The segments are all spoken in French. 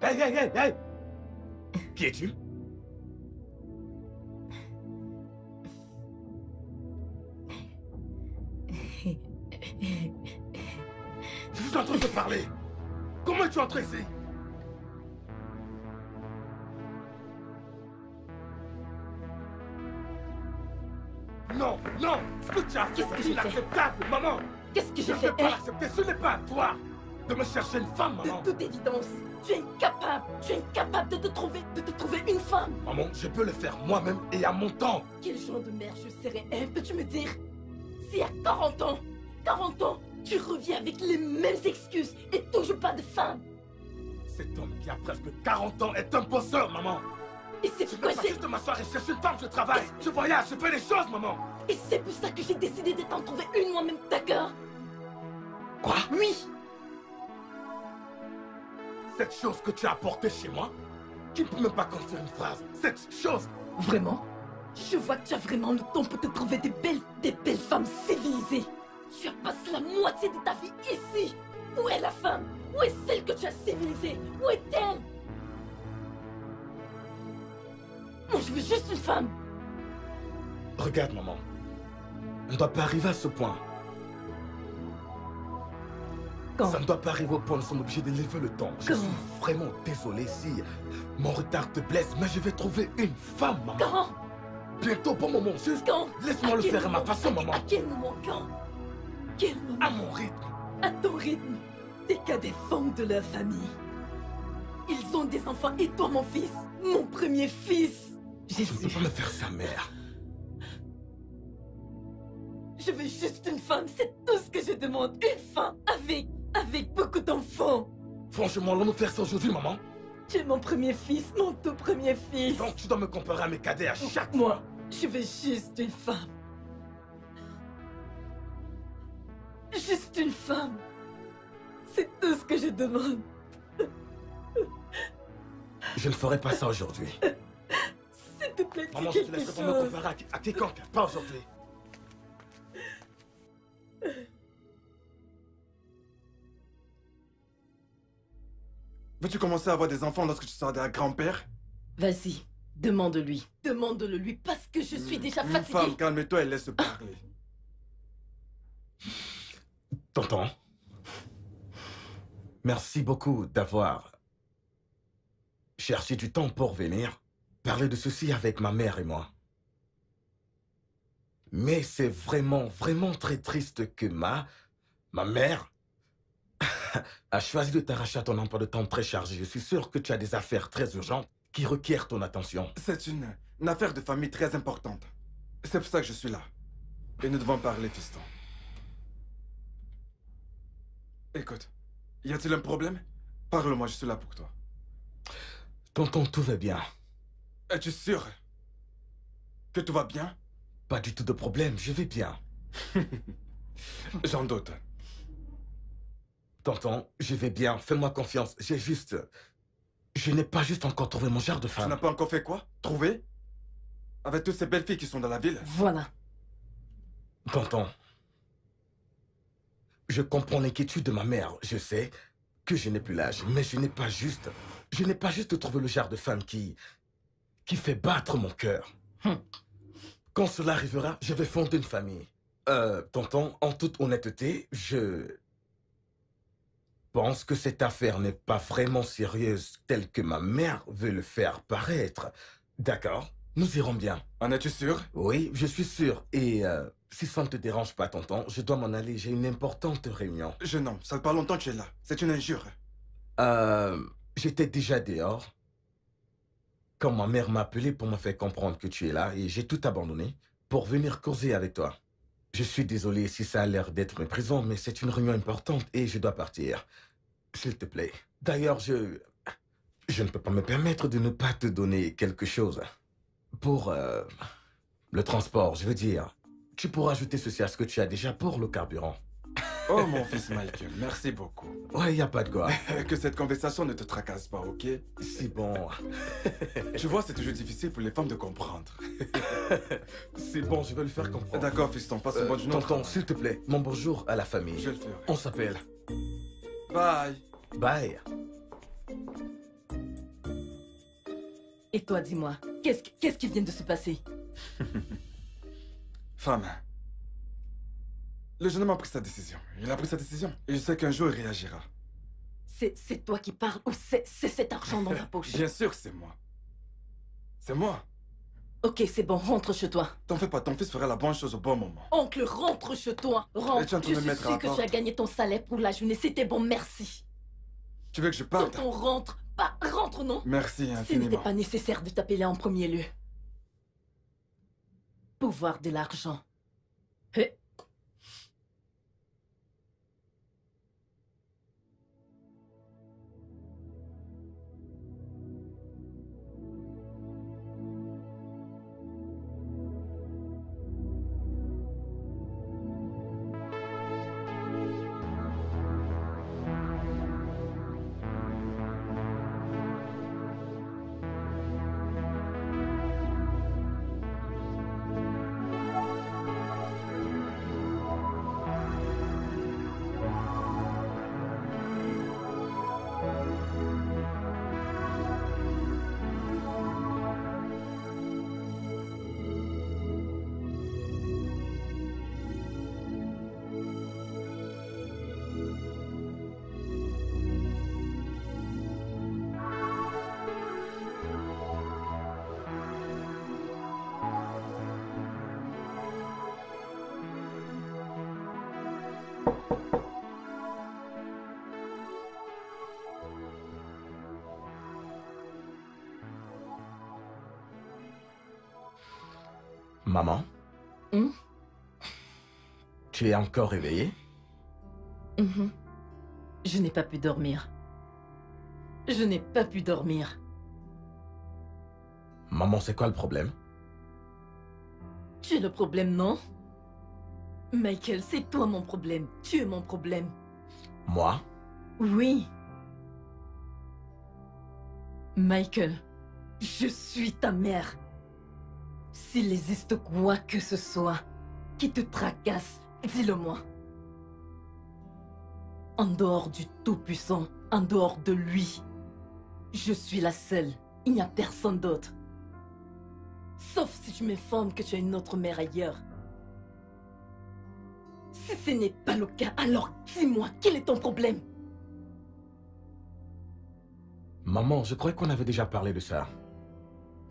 Hey, hey, hey, hey! Qui es-tu? Je suis en train de te parler. Comment es-tu entré ici? Non, non! Ce que tu as fait, c'est inacceptable, maman! Qu'est-ce que j'ai Je ne fait? peux pas l'accepter, ce n'est pas à toi de me chercher une femme, maman! De toute évidence, tu es incapable de te trouver une femme! Maman, je peux le faire moi-même et à mon temps! Quel genre de mère je serais, hein? Peux-tu me dire? Si à 40 ans, tu reviens avec les mêmes excuses et toujours pas de femme! Cet homme qui a presque 40 ans est un bosseur, maman! Et c'est pourquoi j'ai... juste de m'asseoir et chercher une femme, je travaille! Je voyage, je fais des choses, maman! Et c'est pour ça que j'ai décidé de t'en trouver une moi-même, d'accord? Quoi? Oui! Cette chose que tu as apportée chez moi, tu ne peux même pas construire une phrase. Cette chose... Vraiment? Je vois que tu as vraiment le temps pour te trouver des belles femmes civilisées. Tu as passé la moitié de ta vie ici. Où est la femme? Où est celle que tu as civilisée? Où est-elle? Moi, je veux juste une femme. Regarde, maman. On ne doit pas arriver à ce point. Quand? Ça ne doit pas arriver au point où nous sommes obligés de lever le temps. Je suis vraiment désolé si mon retard te blesse, mais je vais trouver une femme, maman. Quand? Bientôt, bon moment, juste quand? Laisse-moi le faire à ma façon, maman. À quel moment? Quand? Quel moment? À mon rythme. À ton rythme. T'es qu'à des femmes de leur famille. Ils ont des enfants et toi, mon fils, mon premier fils. Je ne peux pas me faire ça, mère. Je veux juste une femme, c'est tout ce que je demande. Une femme avec beaucoup d'enfants. Franchement, allons-nous faire ça aujourd'hui, maman? Tu es mon premier fils, mon tout premier fils. Donc tu dois me comparer à mes cadets à chaque Moi, fois. je veux juste une femme. Juste une femme. C'est tout ce que je demande. Je ne ferai pas ça aujourd'hui. S'il te plaît, dis maman, je te quelque laisserai chose. pas me comparer à quiconque, pas aujourd'hui. Veux-tu commencer à avoir des enfants lorsque tu seras un grand-père? Vas-y, demande-lui. Demande-le lui parce que je suis déjà fatiguée. Femme, calme-toi et laisse parler. Tonton, merci beaucoup d'avoir cherché du temps pour venir parler de ceci avec ma mère et moi. Mais c'est vraiment très triste que ma mère a choisi de t'arracher à ton emploi de temps très chargé. Je suis sûr que tu as des affaires très urgentes qui requièrent ton attention. C'est une affaire de famille très importante. C'est pour ça que je suis là. Et nous devons parler, fiston. Écoute, y a-t-il un problème? Parle-moi, je suis là pour toi. Tonton, tout va bien. Es-tu sûr que tout va bien? Pas du tout de problème, je vais bien. J'en doute. Tonton, je vais bien, fais-moi confiance. Je n'ai pas juste encore trouvé mon genre de femme. Tu n'as pas encore fait quoi? Trouvé? Avec toutes ces belles filles qui sont dans la ville? Voilà. Tonton, je comprends l'inquiétude de ma mère. Je sais que je n'ai plus l'âge, mais je n'ai pas juste trouvé le genre de femme qui fait battre mon cœur. Quand cela arrivera, je vais fonder une famille. Tonton, en toute honnêteté, je pense que cette affaire n'est pas vraiment sérieuse telle que ma mère veut le faire paraître. D'accord, nous irons bien. En es-tu sûr? Oui, je suis sûr. Et si ça ne te dérange pas, tonton, je dois m'en aller. J'ai une importante réunion. Jeune homme, ça fait pas longtemps que tu es là. C'est une injure. J'étais déjà dehors quand ma mère m'a appelé pour me faire comprendre que tu es là et j'ai tout abandonné pour venir causer avec toi. Je suis désolé si ça a l'air d'être une prison, mais c'est une réunion importante et je dois partir. S'il te plaît. D'ailleurs, je ne peux pas me permettre de ne pas te donner quelque chose. Pour le transport, je veux dire, tu pourras ajouter ceci à ce que tu as déjà pour le carburant. Oh mon fils Michael, merci beaucoup. Ouais, y a pas de quoi. Que cette conversation ne te tracasse pas, ok? C'est bon. Tu vois, c'est toujours difficile pour les femmes de comprendre. C'est bon, je vais le faire comprendre. D'accord, fiston, passe une bonne journée. Tonton, s'il te plaît, mon bonjour à la famille. Je vais le faire. On s'appelle. Bye. Bye. Et toi, dis-moi, qu'est-ce qui vient de se passer? Femme, le jeune homme a pris sa décision. Il a pris sa décision. Et je sais qu'un jour, il réagira. C'est toi qui parles ou c'est cet argent dans ta poche? Bien sûr que c'est moi. C'est moi. Ok, c'est bon, rentre chez toi. T'en fais pas, ton fils fera la bonne chose au bon moment. Oncle, rentre chez toi. Rentre. Et tu es en train Je de me suis mettre à sûre que la tu as porte. gagné ton salaire pour la journée. C'était bon, merci. Tu veux que je parte? Quand on rentre, pas rentre, non? Merci Ce n'était infiniment. pas nécessaire de t'appeler en premier lieu. Pouvoir de l'argent. Hé. Maman? Hmm? Tu es encore réveillée? Mhm. Je n'ai pas pu dormir. Je n'ai pas pu dormir. Maman, c'est quoi le problème? Tu es le problème, non? Michael, c'est toi mon problème. Tu es mon problème. Moi? Oui. Michael, je suis ta mère. S'il existe quoi que ce soit qui te tracasse, dis-le-moi. En dehors du Tout-Puissant, en dehors de lui, je suis la seule. Il n'y a personne d'autre. Sauf si tu m'informes que tu as une autre mère ailleurs. Si ce n'est pas le cas, alors dis-moi, quel est ton problème? Maman, je croyais qu'on avait déjà parlé de ça.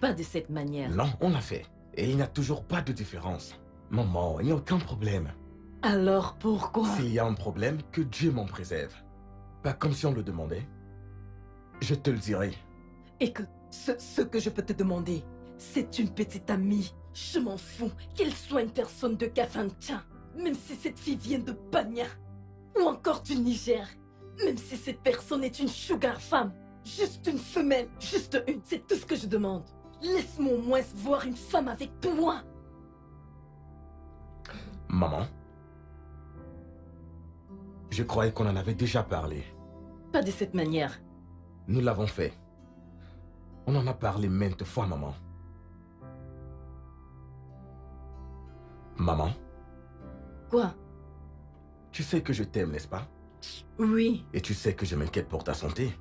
Pas de cette manière. Non, on l'a fait. Et il n'y a toujours pas de différence. Maman, il n'y a aucun problème. Alors pourquoi? S'il y a un problème, que Dieu m'en préserve. Pas comme si on le demandait. Je te le dirai. Et que ce que je peux te demander, c'est une petite amie. Je m'en fous qu'elle soit une personne de Kafancha. Même si cette fille vient de Banya. Ou encore du Niger. Même si cette personne est une sugar femme. Juste une femelle. Juste une. C'est tout ce que je demande. Laisse-moi au moins voir une femme avec toi. Maman, je croyais qu'on en avait déjà parlé. Pas de cette manière. Nous l'avons fait. On en a parlé maintes fois, maman. Maman, Quoi? tu sais que je t'aime, n'est-ce pas? Oui, Et tu sais que je m'inquiète pour ta santé.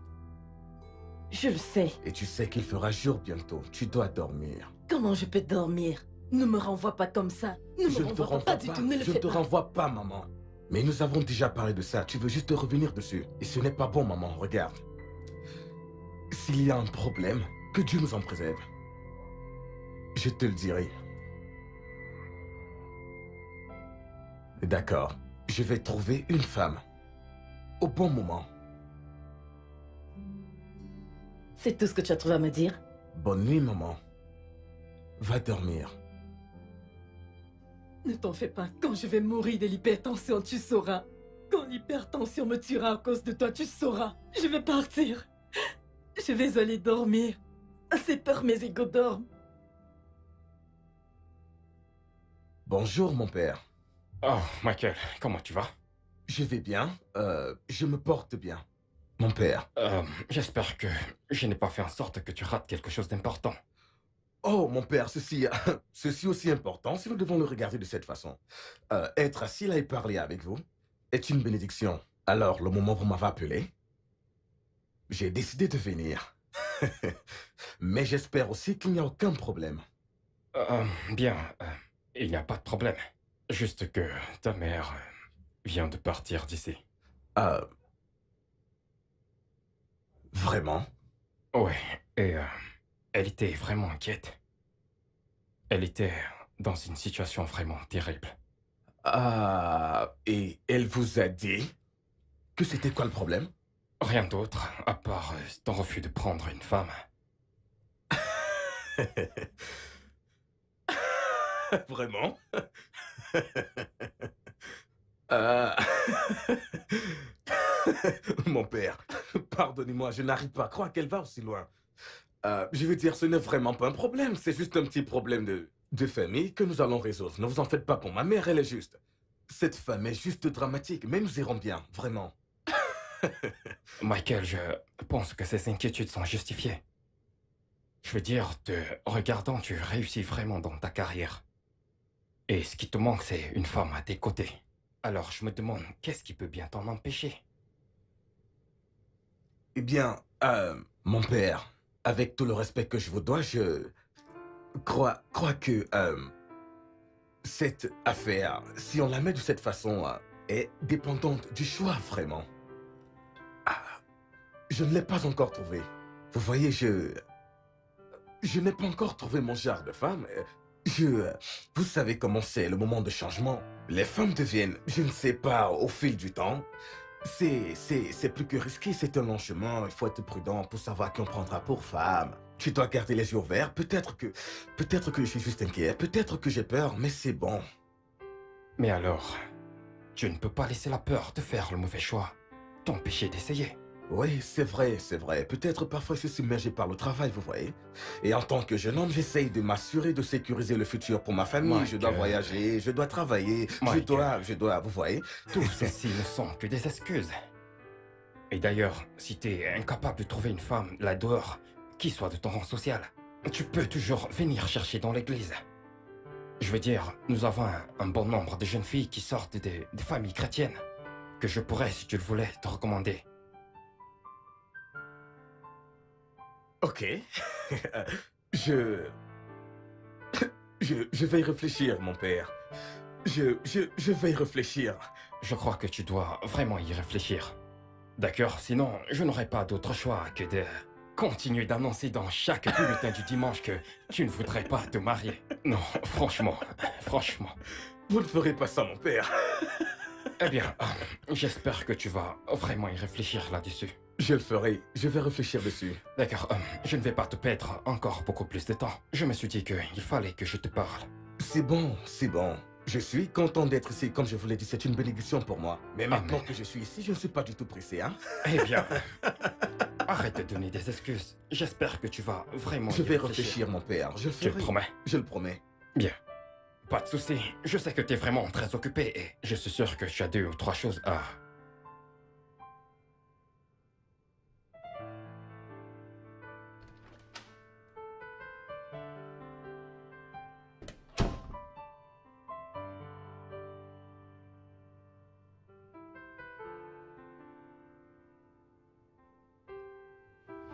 je le sais. Et tu sais qu'il fera jour bientôt. Tu dois dormir. Comment je peux dormir? Ne me renvoie pas comme ça. Ne Je me ne te renvoie pas du tout, ne le Je ne fais te pas. renvoie pas, maman. Mais nous avons déjà parlé de ça. Tu veux juste revenir dessus. Et ce n'est pas bon, maman. Regarde. S'il y a un problème, que Dieu nous en préserve. Je te le dirai. D'accord. Je vais trouver une femme. Au bon moment. C'est tout ce que tu as trouvé à me dire? Bonne nuit, maman. Va dormir. Ne t'en fais pas. Quand je vais mourir de l'hypertension, tu sauras. Quand l'hypertension me tuera à cause de toi, tu sauras. Je vais partir. Je vais aller dormir. C'est peur mes égaux dorment. Bonjour, mon père. Oh, Michael, comment tu vas? Je vais bien. Je me porte bien. Mon père. J'espère que je n'ai pas fait en sorte que tu rates quelque chose d'important. Oh, mon père, ceci aussi important si nous devons le regarder de cette façon. Être assis là et parler avec vous est une bénédiction. Alors, le moment où vous m'avez appelé, j'ai décidé de venir. Mais j'espère aussi qu'il n'y a aucun problème. Bien, il n'y a pas de problème. Juste que ta mère vient de partir d'ici. Vraiment? Ouais, et elle était vraiment inquiète. Elle était dans une situation vraiment terrible. Et elle vous a dit que c'était quoi le problème? Rien d'autre, à part ton refus de prendre une femme. Vraiment? Mon père, pardonnez-moi, je n'arrive pas à croire qu'elle va aussi loin. Je veux dire, ce n'est vraiment pas un problème, c'est juste un petit problème de famille que nous allons résoudre. Ne vous en faites pas pour ma mère, elle est juste. Cette femme est juste dramatique, mais nous irons bien, vraiment. Michael, je pense que ces inquiétudes sont justifiées. Je veux dire, te regardant, tu réussis vraiment dans ta carrière. Et ce qui te manque, c'est une femme à tes côtés. Alors je me demande, qu'est-ce qui peut bien t'en empêcher? Eh bien, mon père, avec tout le respect que je vous dois, je crois que cette affaire, si on la met de cette façon, est dépendante du choix, vraiment. Je ne l'ai pas encore trouvé. Vous voyez, je n'ai pas encore trouvé mon genre de femme. Vous savez comment c'est, le moment de changement. Les femmes deviennent, je ne sais pas, au fil du temps. C'est plus que risqué, c'est un long chemin. Il faut être prudent pour savoir qui on prendra pour femme. Tu dois garder les yeux ouverts. Peut-être que je suis juste inquiet. Peut-être que j'ai peur, mais c'est bon. Mais alors, tu ne peux pas laisser la peur de faire le mauvais choix t'empêcher d'essayer. Oui, c'est vrai, c'est vrai. Peut-être parfois je suis submergé par le travail, vous voyez. Et en tant que jeune homme, j'essaye de m'assurer de sécuriser le futur pour ma famille. Je dois voyager, je dois travailler, je dois, vous voyez. Tout ceci ne sont que des excuses. Et d'ailleurs, si t'es incapable de trouver une femme là dehors, qui soit de ton rang social, tu peux toujours venir chercher dans l'église. Je veux dire, nous avons un bon nombre de jeunes filles qui sortent des familles chrétiennes, que je pourrais, si tu le voulais, te recommander. Ok. Je vais y réfléchir, mon père. Je vais y réfléchir. Je crois que tu dois vraiment y réfléchir. D'accord, sinon, je n'aurai pas d'autre choix que de continuer d'annoncer dans chaque bulletin du dimanche que tu ne voudrais pas te marier. Non, franchement. Vous ne ferez pas ça, mon père. Eh bien, j'espère que tu vas vraiment y réfléchir là-dessus. Je le ferai. Je vais réfléchir dessus. D'accord, je ne vais pas te perdre encore beaucoup plus de temps. Je me suis dit qu'il fallait que je te parle. C'est bon, c'est bon. Je suis content d'être ici. Comme je vous l'ai dit, c'est une bénédiction pour moi. Mais maintenant que je suis ici, je ne suis pas du tout pressé, hein. Eh bien, arrête de donner des excuses. J'espère que tu vas vraiment Je vais réfléchir, mon père. Je le ferai. Tu le promets? Je le promets. Bien. Pas de souci. Je sais que tu es vraiment très occupé et je suis sûr que tu as 2 ou 3 choses à...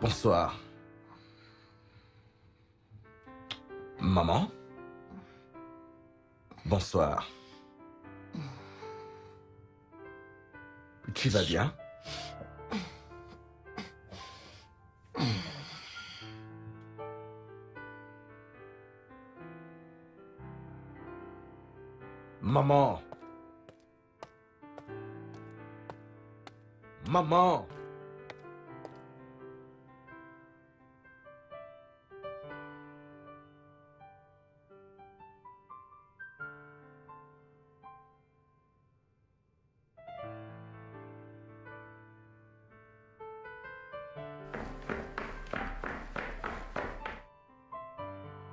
Bonsoir. Maman? Bonsoir. Tu vas bien? Maman! Maman!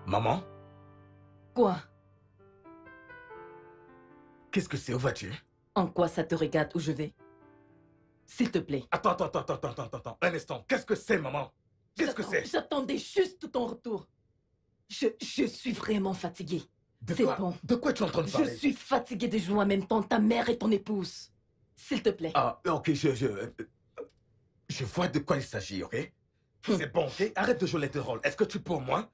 Maman? Quoi? Qu'est-ce que c'est? Où vas-tu? En quoi ça te regarde où je vais? S'il te plaît. Attends. Un instant. Qu'est-ce que c'est, maman? Qu'est-ce que c'est? J'attendais juste ton retour. Je suis vraiment fatiguée. C'est bon. De quoi tu es en train de parler? Je suis fatiguée de jouer en même temps ta mère et ton épouse. S'il te plaît. Ah, ok, je vois de quoi il s'agit, ok? C'est bon, ok? Arrête de jouer les deux rôles. Est-ce que tu peux au moins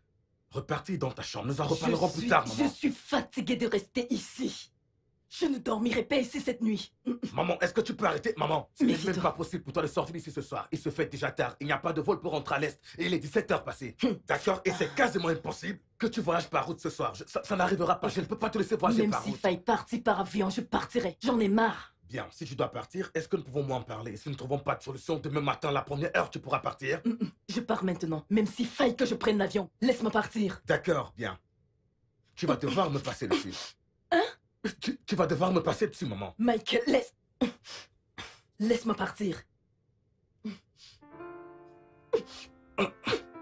repartir dans ta chambre? Nous en reparlerons plus tard, Je maman. suis fatiguée de rester ici. Je ne dormirai pas ici cette nuit. Maman, est-ce que tu peux arrêter? Maman, ce Mais n'est même dis-donc. pas possible pour toi de sortir d'ici ce soir. Il se fait déjà tard. Il n'y a pas de vol pour rentrer à l'Est. Et il est 17h passé. D'accord? Et c'est quasiment impossible que tu voyages par route ce soir. Ça n'arrivera pas. Je ne peux pas te laisser voyager Même par s'il route. faille partir par avion, je partirai. J'en ai marre. Bien, si tu dois partir, est-ce que nous pouvons moins en parler? Si nous ne trouvons pas de solution, demain matin, la première heure, tu pourras partir? Je pars maintenant. Même s'il faille que je prenne l'avion, laisse-moi partir. D'accord, bien. Tu vas devoir me passer dessus. Hein? Tu vas devoir me passer dessus, maman. Michael, laisse-moi partir.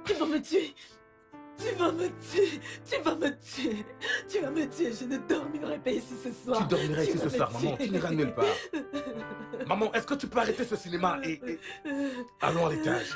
Tu vas me tuer. Tu vas me tuer. Tu vas me tuer. Tu vas me tuer. Je ne dormirai pas ici ce soir. Tu dormiras ici vas ce me soir, maman. tuer. Tu n'iras nulle part. Maman, est-ce que tu peux arrêter ce cinéma et allons à l'étage?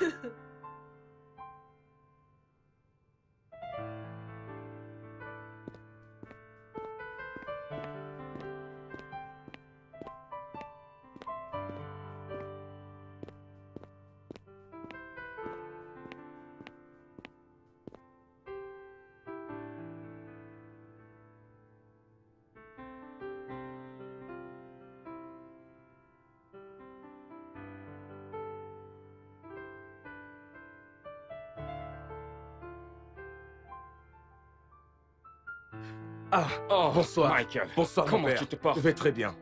Ah, Oh, bonsoir. Michael. Bonsoir, mon Comment père. tu te portes? Je vais très bien.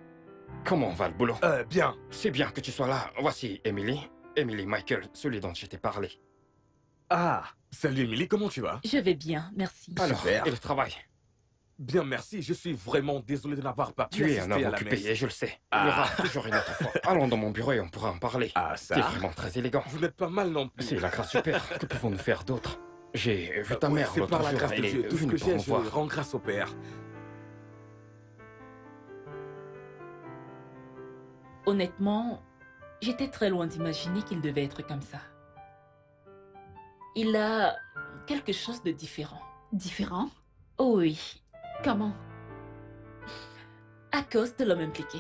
Comment va le boulot? Bien. C'est bien que tu sois là. Voici Emily. Emily Michael, celui dont je t'ai parlé. Ah, salut Emily, comment tu vas? Je vais bien, merci. Alors, Super. et le travail? Bien, merci. Je suis vraiment désolé de n'avoir pas pu Tu es assister un homme à la occupé messe. et je le sais. Il y aura toujours une autre fois. Allons dans mon bureau et on pourra en parler. Ah, ça. T'es vraiment très élégant. Vous n'êtes pas mal non plus. C'est la grâce super. Que pouvons-nous faire d'autre? J'ai vu ta Oui, mère c'est par l'autre la jour. grâce de Elle est Dieu. Tout ce venue que pour j'ai, me je voir. rends grâce au Père. Honnêtement, j'étais très loin d'imaginer qu'il devait être comme ça. Il a quelque chose de différent. Différent? Oh oui, Comment? à cause de l'homme impliqué.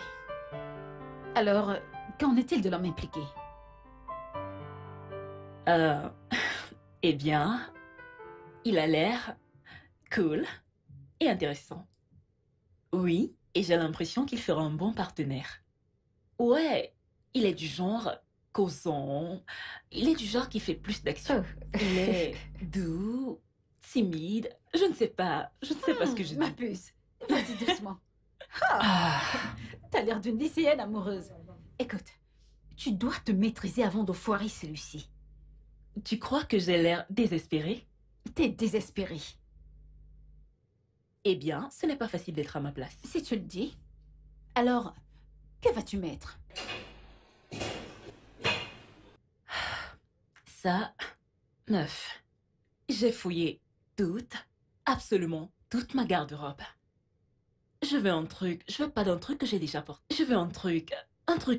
Alors, qu'en est-il de l'homme impliqué? Euh, eh bien, il a l'air cool et intéressant. Oui, et j'ai l'impression qu'il fera un bon partenaire. Ouais, il est du genre causant. Il est du genre qui fait plus d'action. Il est doux, timide. Je ne sais pas ce que je Ma dis. puce, vas-y doucement. Ah, T'as l'air d'une lycéenne amoureuse. Écoute, tu dois te maîtriser avant de foirer celui-ci. tu crois que j'ai l'air désespérée? T'es désespéré. Eh bien, ce n'est pas facile d'être à ma place. Si tu le dis, alors, que vas-tu mettre? Ça, meuf, j'ai fouillé absolument toute ma garde-robe. Je veux un truc, je veux pas d'un truc que j'ai déjà porté. Je veux un truc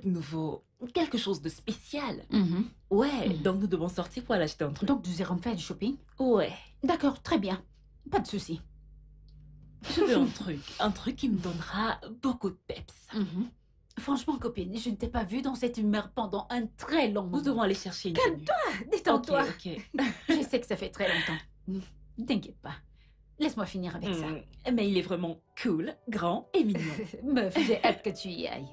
nouveau, quelque chose de spécial. Ouais, Mhm. donc nous devons sortir pour aller acheter un truc. Donc, nous irons faire du shopping? Ouais, D'accord, très bien. Pas de souci. je veux un truc qui me donnera beaucoup de peps. Franchement, copine, je ne t'ai pas vue dans cette humeur pendant un très long moment. Nous devons aller chercher une Calme-toi, tenue. détends-toi. Ok. Je sais que ça fait très longtemps. T'inquiète pas. Laisse-moi finir avec ça. Mais il est vraiment cool, grand et mignon. Meuf, j'ai hâte que tu y ailles.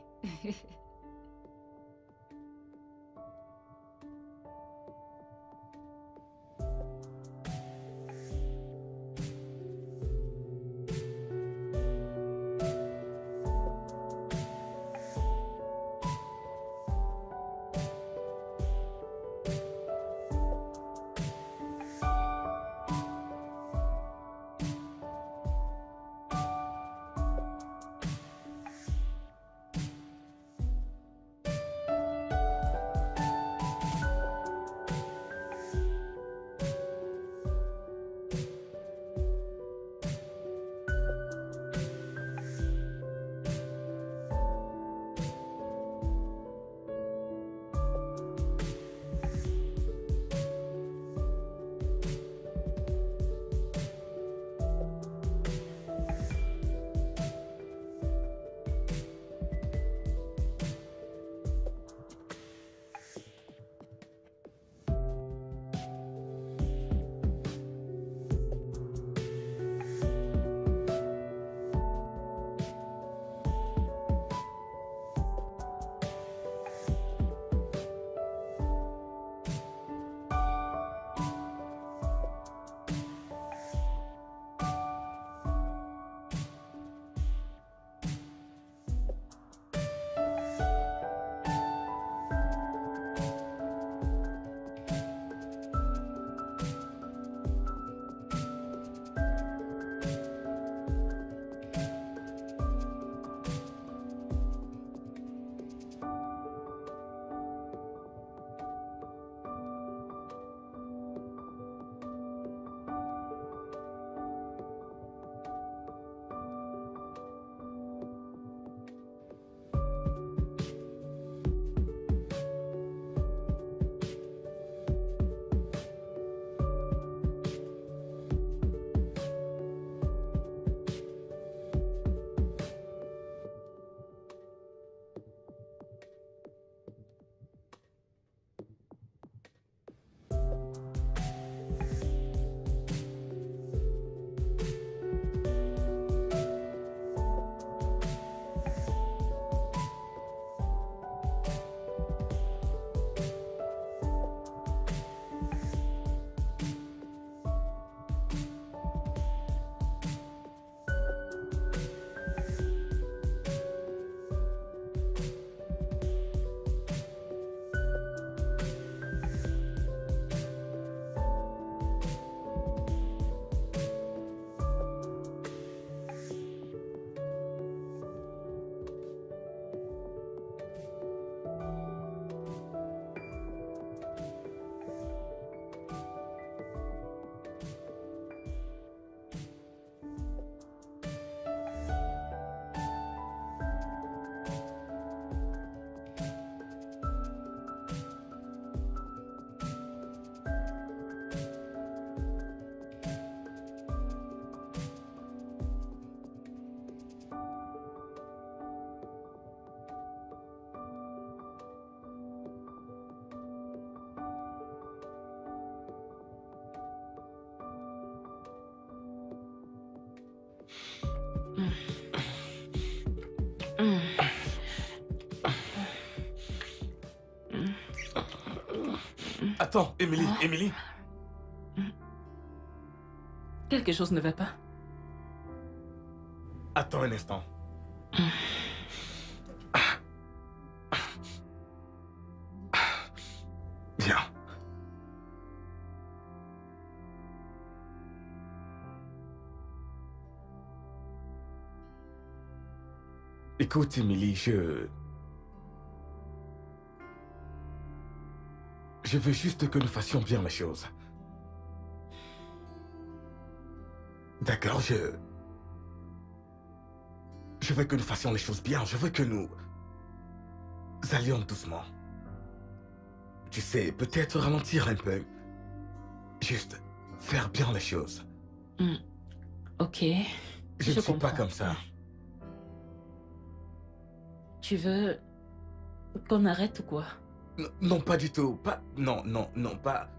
Attends, Émilie, Émilie. Quelque chose ne va pas. Attends un instant. Viens. Écoute, Émilie, je veux juste que nous fassions bien les choses. D'accord, je veux que nous fassions les choses bien. Je veux que nous allions doucement. Tu sais, peut-être ralentir un peu. Juste faire bien les choses. Ok. Je ne suis pas comprends. comme ça. Tu veux qu'on arrête ou quoi? Non, pas du tout. Pas... Non, pas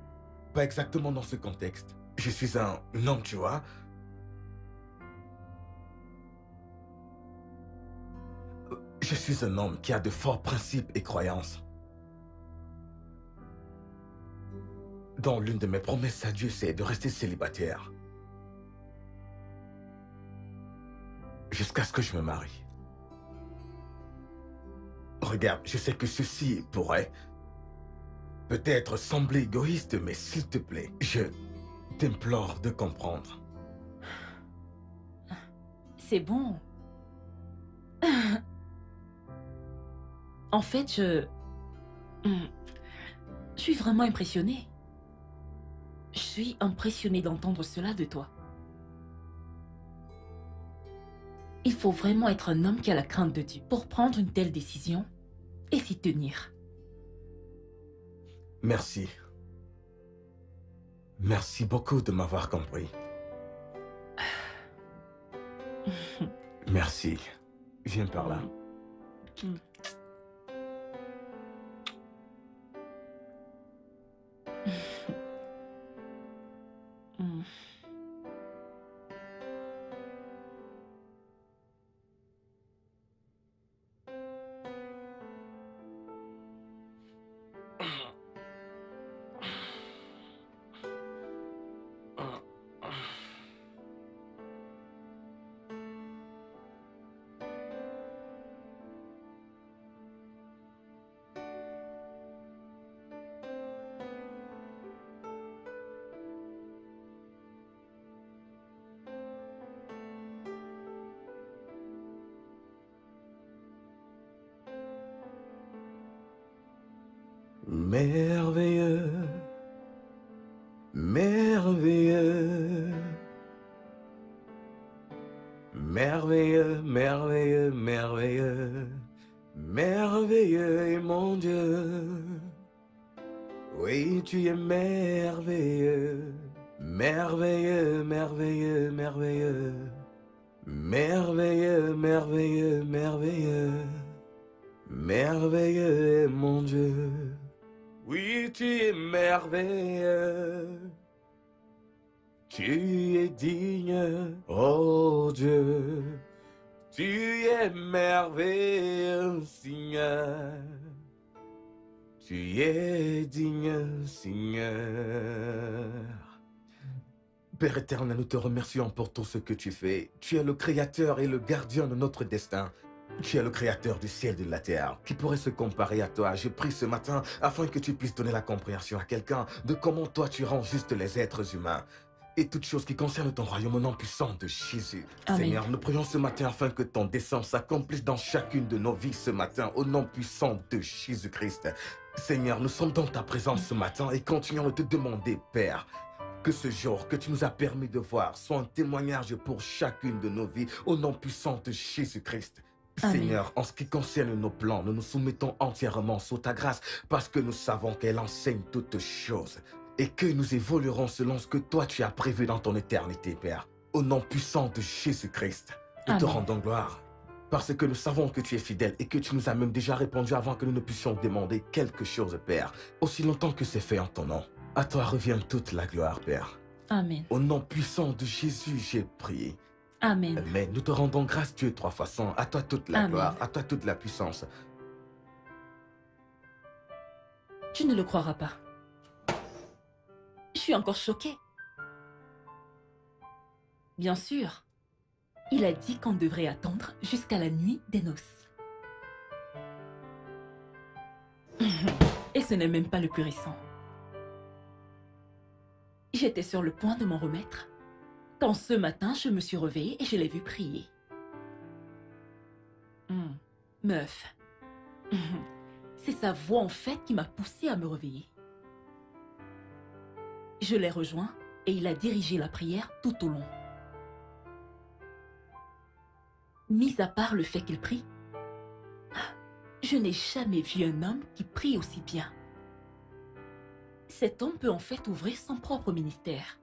exactement dans ce contexte. Je suis un homme, tu vois. Je suis un homme qui a de forts principes et croyances. Dont l'une de mes promesses à Dieu, c'est de rester célibataire. Jusqu'à ce que je me marie. Regarde, je sais que ceci pourrait peut-être sembler égoïste, mais s'il te plaît, je t'implore de comprendre. C'est bon. En fait, je suis vraiment impressionnée. Je suis impressionnée d'entendre cela de toi. Il faut vraiment être un homme qui a la crainte de Dieu pour prendre une telle décision et s'y tenir. Merci. Merci beaucoup de m'avoir compris. Merci. Viens par là. Merveilleux, merveilleux, merveilleux, merveilleux, merveilleux, merveilleux est mon Dieu. Oui, tu es merveilleux, merveilleux, merveilleux, merveilleux, merveilleux, merveilleux, merveilleux, merveilleux est mon Dieu. Oui, tu es merveilleux, tu es digne, oh Dieu, tu es merveilleux, Seigneur, tu es digne, Seigneur. Père éternel, nous te remercions pour tout ce que tu fais. Tu es le créateur et le gardien de notre destin. Tu es le créateur du ciel et de la terre. Qui pourrait se comparer à toi? Je prie ce matin afin que tu puisses donner la compréhension à quelqu'un de comment toi tu rends juste les êtres humains. Et toutes choses qui concernent ton royaume au nom puissant de Jésus. Amen. Seigneur, nous prions ce matin afin que ton dessein s'accomplisse dans chacune de nos vies ce matin au nom puissant de Jésus-Christ. Seigneur, nous sommes dans ta présence ce matin et continuons de te demander, Père, que ce jour que tu nous as permis de voir soit un témoignage pour chacune de nos vies au nom puissant de Jésus-Christ. Amen. Seigneur, en ce qui concerne nos plans, nous nous soumettons entièrement sous ta grâce parce que nous savons qu'elle enseigne toutes choses et que nous évoluerons selon ce que toi tu as prévu dans ton éternité, Père. Au nom puissant de Jésus-Christ, nous te Amen. rendons gloire parce que nous savons que tu es fidèle et que tu nous as même déjà répondu avant que nous ne puissions demander quelque chose, Père, aussi longtemps que c'est fait en ton nom. À toi revient toute la gloire, Père. Amen. Au nom puissant de Jésus, j'ai prié. Amen. Mais nous te rendons grâce, Dieu 3 fois 100. À toi toute la Amen. gloire, à toi toute la puissance. Tu ne le croiras pas. Je suis encore choquée. Bien sûr, il a dit qu'on devrait attendre jusqu'à la nuit des noces. Et ce n'est même pas le plus récent. J'étais sur le point de m'en remettre quand ce matin je me suis réveillée et je l'ai vu prier. Meuf. C'est sa voix en fait qui m'a poussée à me réveiller. Je l'ai rejoint et il a dirigé la prière tout au long. Mis à part le fait qu'il prie, je n'ai jamais vu un homme qui prie aussi bien. Cet homme peut en fait ouvrir son propre ministère.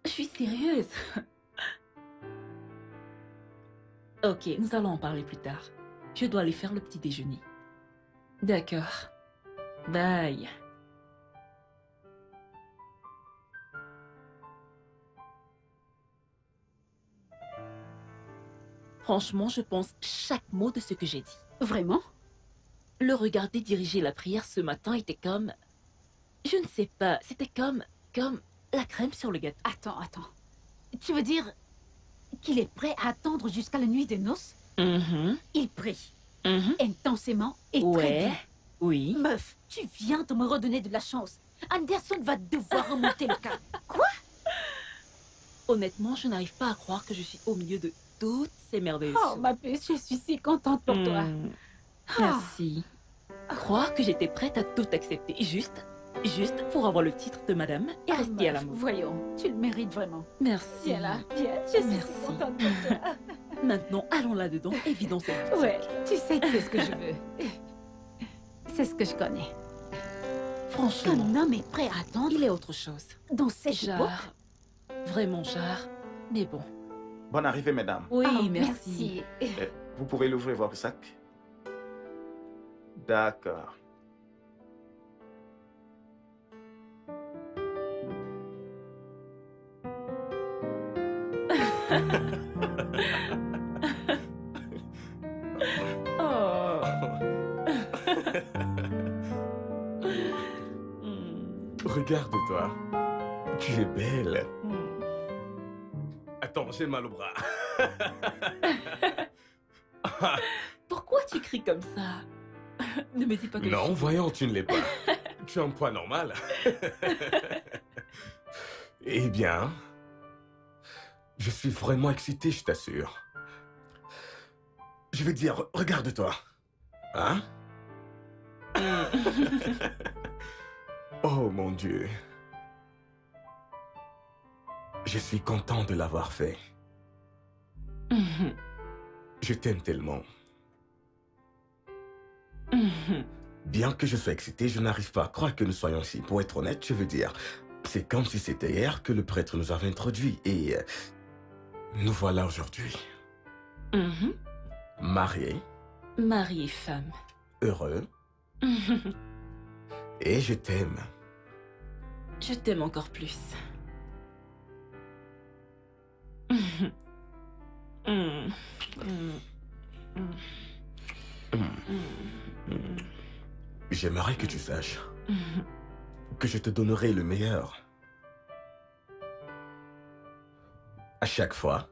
Je suis sérieuse. Ok, nous allons en parler plus tard. Je dois aller faire le petit déjeuner. D'accord. Bye. Franchement, je pense chaque mot de ce que j'ai dit. Vraiment? Le regarder diriger la prière ce matin était comme... Je ne sais pas, c'était comme la crème sur le gâteau. Attends. Tu veux dire qu'il est prêt à attendre jusqu'à la nuit des noces? Il prie intensément et très bien. Oui. Meuf, tu viens de me redonner de la chance. Anderson va devoir remonter le cas. Quoi? Honnêtement, je n'arrive pas à croire que je suis au milieu de toutes ces merveilleuses Oh, choses. ma puce, je suis si contente pour toi. Merci. Croire que j'étais prête à tout accepter, juste pour avoir le titre de madame et rester à meuf, l'amour. voyons, tu le mérites vraiment. Merci. Viens là, viens, je suis Merci. si contente pour toi. Maintenant, allons là-dedans et vidons cette boutique. Ouais, tu sais que c'est ce que je veux. C'est ce que je connais. Franchement, Qu'un homme est prêt à attendre il est autre chose. dans cette époque. Genre, vraiment genre, mais bon. Bonne arrivée, mesdames. Oui, Oh, merci. Vous pouvez l'ouvrir votre sac? D'accord. Oh. Regarde-toi. Tu es belle. Attends, j'ai mal au bras. Pourquoi tu cries comme ça? Ne me dis pas que Non, je suis... voyons, tu ne l'es pas. Tu as un poids normal. Eh bien, je suis vraiment excité, je t'assure. Je veux dire, regarde-toi. Hein? Oh mon Dieu. Je suis content de l'avoir fait. Je t'aime tellement. Bien que je sois excité, je n'arrive pas à croire que nous soyons ici. Pour être honnête, je veux dire, c'est comme si c'était hier que le prêtre nous avait introduits et nous voilà aujourd'hui. Mariés, Mari et femme. heureux, et je t'aime. Je t'aime encore plus. J'aimerais que tu saches que je te donnerai le meilleur. À chaque fois.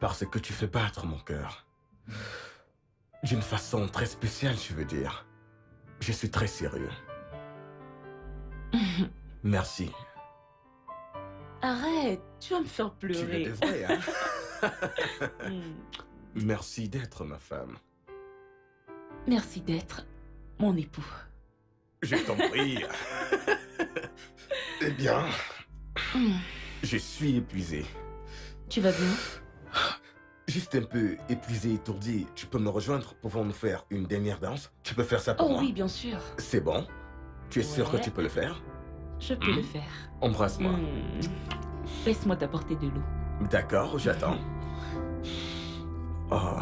Parce que tu fais battre mon cœur. D'une façon très spéciale, je veux dire. Je suis très sérieux. Merci. Arrête, tu vas me faire Tu le pleurer. devrais, hein? Merci d'être ma femme. Merci d'être mon époux. Je t'en prie. Eh bien, je suis épuisé. Tu vas bien? Juste un peu épuisé, étourdi. Tu peux me rejoindre? Pouvons-nous faire une dernière danse? Tu peux faire ça pour Oh moi? oui, bien sûr. C'est bon? Tu es sûr que Ouais. tu peux le faire? Je peux le faire. Embrasse-moi. Laisse-moi t'apporter de l'eau. D'accord, j'attends. Oh.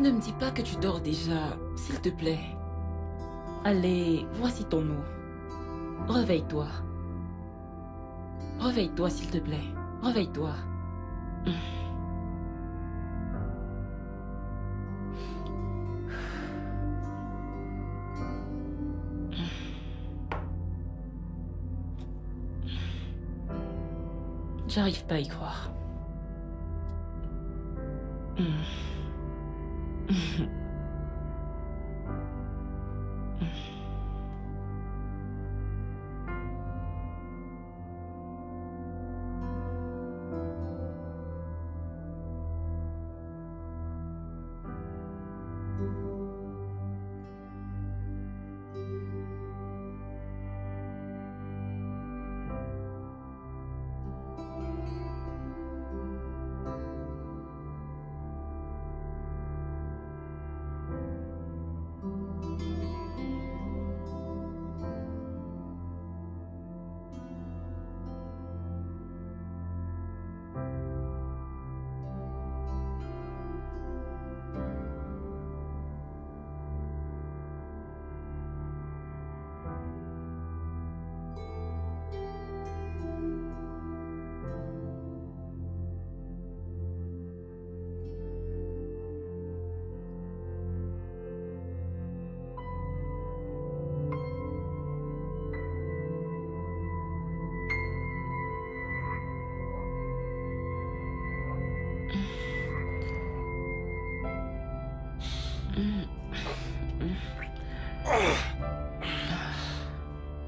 Ne me dis pas que tu dors déjà, s'il te plaît. Allez, voici ton eau. Réveille-toi. Réveille-toi, s'il te plaît. Réveille-toi. J'arrive pas à y croire.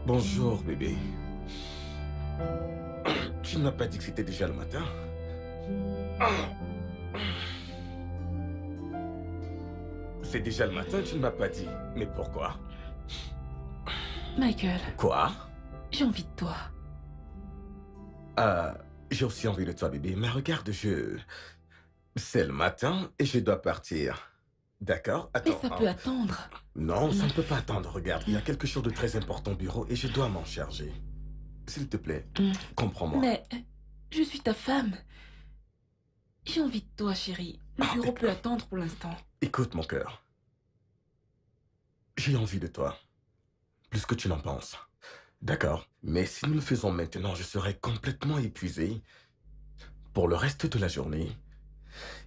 Bonjour, bébé. Tu ne m'as pas dit que c'était déjà le matin? C'est déjà le matin, tu ne m'as pas dit. Mais pourquoi? Michael. Quoi? J'ai envie de toi. J'ai aussi envie de toi, bébé. Mais regarde, c'est le matin et je dois partir. D'accord? Attends. Mais ça peut attendre. Non, ça ne peut pas attendre. Regarde, il y a quelque chose de très important au bureau et je dois m'en charger. S'il te plaît, comprends-moi. Mais je suis ta femme. J'ai envie de toi, chérie. Le bureau peut attendre pour l'instant. Écoute, mon cœur. J'ai envie de toi. Plus que tu n'en penses. D'accord? Mais si nous le faisons maintenant, je serai complètement épuisé pour le reste de la journée.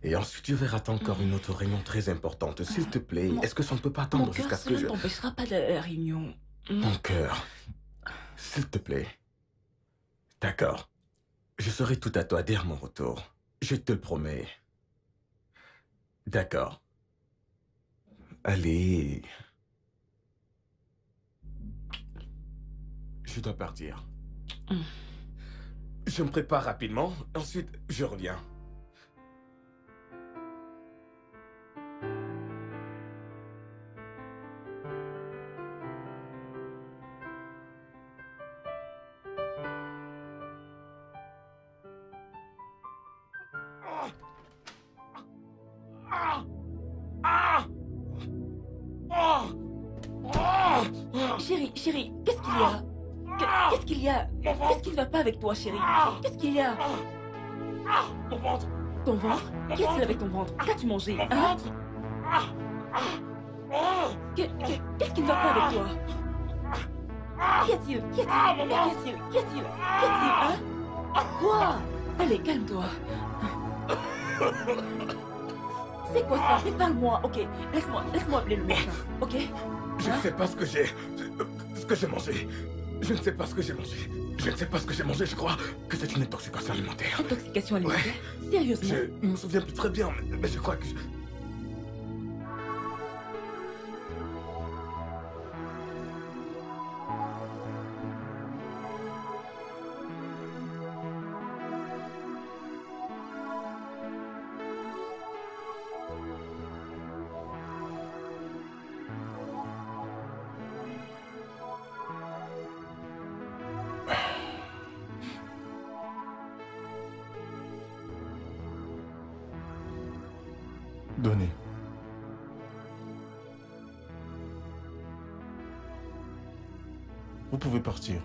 Et ensuite, je vais rater encore une autre réunion très importante. S'il te plaît, est-ce que ça ne peut pas attendre jusqu'à ce que je... Mon cœur, cela ne t'empêchera pas de la réunion. Mon cœur, s'il te plaît. D'accord. Je serai tout à toi dès mon retour. Je te le promets. D'accord. Allez. Je dois partir. Je me prépare rapidement, ensuite je reviens. Chérie, qu'est-ce qu'il y a? Qu'est-ce qu'il y a? Qu'est-ce qui ne va pas avec toi, chérie? Qu'est-ce qu'il y a? Mon ventre. Ton ventre? Qu'y a-t-il avec ton ventre? Qu'as-tu mangé? Hein? Qu'est-ce qui ne va pas avec toi? Qu'y a-t-il? Qu'y a-t-il? Qu'y a-t-il? Qu'y a-t-il? Qu'y a-t-il? Hein? Quoi? Allez, calme-toi. C'est quoi ça? Mais parle-moi, ok? Laisse-moi appeler le médecin, ok? Je ne sais pas ce que j'ai mangé. Je ne sais pas ce que j'ai mangé. Je ne sais pas ce que j'ai mangé. Je crois que c'est une intoxication alimentaire. Intoxication alimentaire? Ouais. Sérieusement? Je ne me souviens plus très bien, mais je crois que... Donnez. Vous pouvez partir.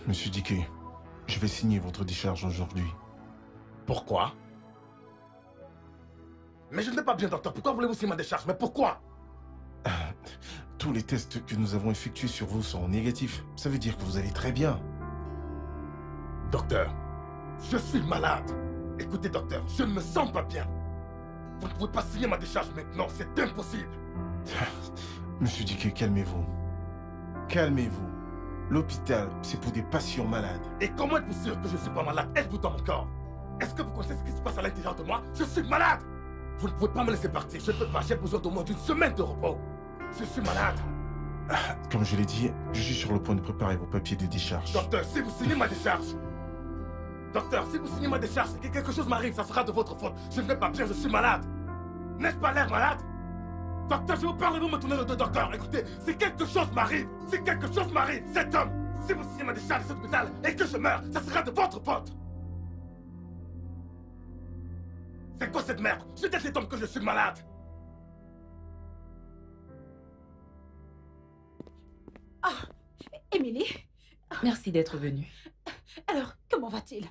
Monsieur Dickey, je vais signer votre décharge aujourd'hui. Pourquoi? Mais je ne vais pas bien, docteur. Pourquoi voulez-vous signer ma décharge? Mais pourquoi? Tous les tests que nous avons effectués sur vous sont négatifs. Ça veut dire que vous allez très bien. Docteur, je suis malade. Écoutez, docteur, je ne me sens pas bien. Vous ne pouvez pas signer ma décharge maintenant, c'est impossible. Monsieur Dickey, calmez-vous. Calmez-vous. L'hôpital, c'est pour des patients malades. Et comment êtes-vous sûr que je ne suis pas malade? Êtes-vous dans mon corps? Est-ce que vous connaissez ce qui se passe à l'intérieur de moi? Je suis malade. Vous ne pouvez pas me laisser partir. Je ne peux pas, j'ai besoin d'au moins d'une semaine de repos. Je suis malade. Comme je l'ai dit, je suis sur le point de préparer vos papiers de décharge. Docteur, si vous signez ma décharge... Docteur, si vous signez ma décharge et que quelque chose m'arrive, ça sera de votre faute. Je ne vais pas bien, je suis malade. N'est-ce pas l'air malade? Docteur, je vous parle et vous me tournez le dos, docteur. Écoutez, si quelque chose m'arrive, cet homme, si vous signez ma décharge de cet hôpital et que je meurs, ça sera de votre faute. C'est quoi cette merde? Je dis à cet homme que je suis malade. Ah, Émilie? Merci d'être venue. Alors, comment va-t-il?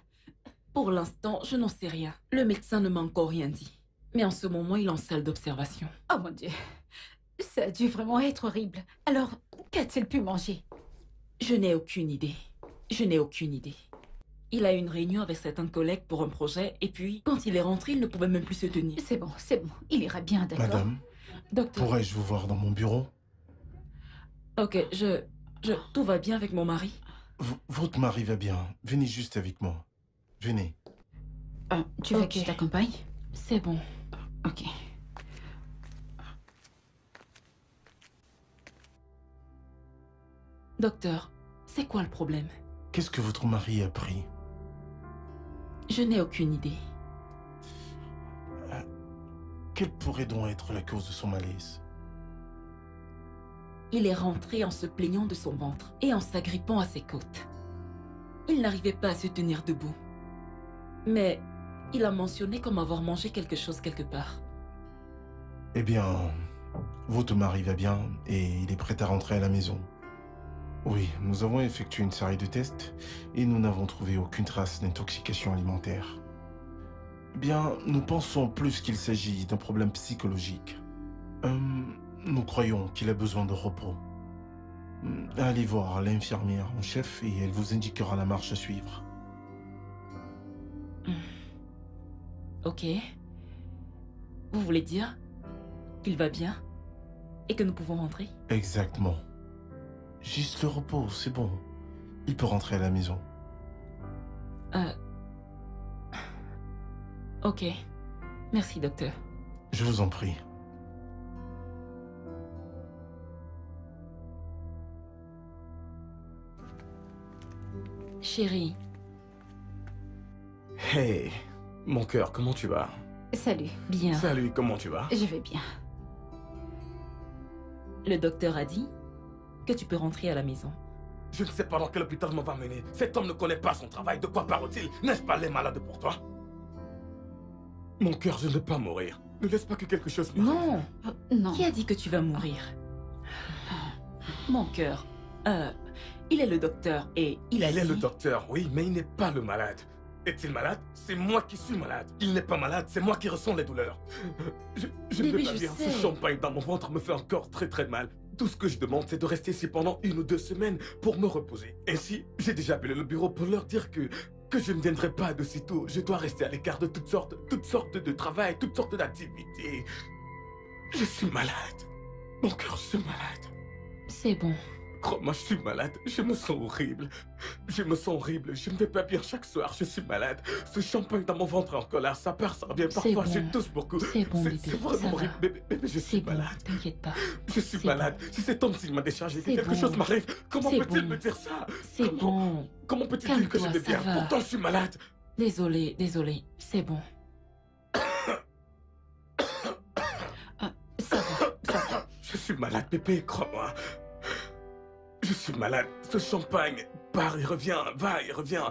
Pour l'instant, je n'en sais rien. Le médecin ne m'a encore rien dit. Mais en ce moment, il est en salle d'observation. Oh mon Dieu. Ça a dû vraiment être horrible. Alors, qu'a-t-il pu manger? Je n'ai aucune idée. Je n'ai aucune idée. Il a eu une réunion avec certains collègues pour un projet, et puis, quand il est rentré, il ne pouvait même plus se tenir. C'est bon. Il ira bien, d'accord? Madame, docteur, pourrais-je vous voir dans mon bureau? Ok, tout va bien avec mon mari? Votre mari va bien. Venez juste avec moi. Venez. Tu veux que je t'accompagne? C'est bon. Ok. Docteur, c'est quoi le problème? Qu'est-ce que votre mari a pris? Je n'ai aucune idée. Quelle pourrait donc être la cause de son malaise? Il est rentré en se plaignant de son ventre et en s'agrippant à ses côtes. Il n'arrivait pas à se tenir debout. Mais il a mentionné comme avoir mangé quelque chose quelque part. Eh bien, votre mari va bien et il est prêt à rentrer à la maison. Oui, nous avons effectué une série de tests et nous n'avons trouvé aucune trace d'intoxication alimentaire. Eh bien, nous pensons plus qu'il s'agit d'un problème psychologique. Nous croyons qu'il a besoin de repos. Allez voir l'infirmière en chef et elle vous indiquera la marche à suivre. Ok. Vous voulez dire qu'il va bien et que nous pouvons rentrer? Exactement. Juste le repos, c'est bon. Il peut rentrer à la maison. Ok. Merci, docteur. Je vous en prie. Chérie. Hey, mon cœur, comment tu vas? Salut. Bien. Salut, comment tu vas? Je vais bien. Le docteur a dit que tu peux rentrer à la maison. Je ne sais pas dans quel hôpital m'en va mener. Cet homme ne connaît pas son travail. De quoi parle-t-il? N'est-ce pas les malades pour toi? Mon cœur, je ne veux pas mourir. Ne laisse pas que quelque chose m'arrive. Non. Non. Qui a dit que tu vas mourir? Mon cœur. Il est le docteur et il a dit... Il est le docteur, oui, mais il n'est pas le malade. Est-il malade? C'est moi qui suis malade. Il n'est pas malade, c'est moi qui ressens les douleurs. Je ne vais pas bien. Ce champagne dans mon ventre me fait encore très très mal. Tout ce que je demande, c'est de rester ici pendant 1 ou 2 semaines pour me reposer. Ainsi, j'ai déjà appelé le bureau pour leur dire que je ne viendrai pas de sitôt. Je dois rester à l'écart de toutes sortes de travail, toutes sortes d'activités. Je suis malade. Mon cœur, je suis malade. C'est bon. Crois-moi, je suis malade. Je me sens horrible. Je me sens horrible. Je ne vais pas bien chaque soir. Je suis malade. Ce champagne dans mon ventre est en colère. Ça part, ça revient. Parfois, bon. je tousse beaucoup. C'est bon, bébé. C'est vraiment horrible. Bébé, je suis malade. T'inquiète pas. Je suis malade. Si cet homme s'il m'a déchargé, que quelque chose m'arrive, comment peut-il me dire ça? C'est bon. Comment peut-il dire que je vais bien? Pourtant, je suis malade. Désolé. C'est bon. Ça va. Je suis malade, bébé, crois-moi. Je suis malade. Ce champagne part et revient, va et revient.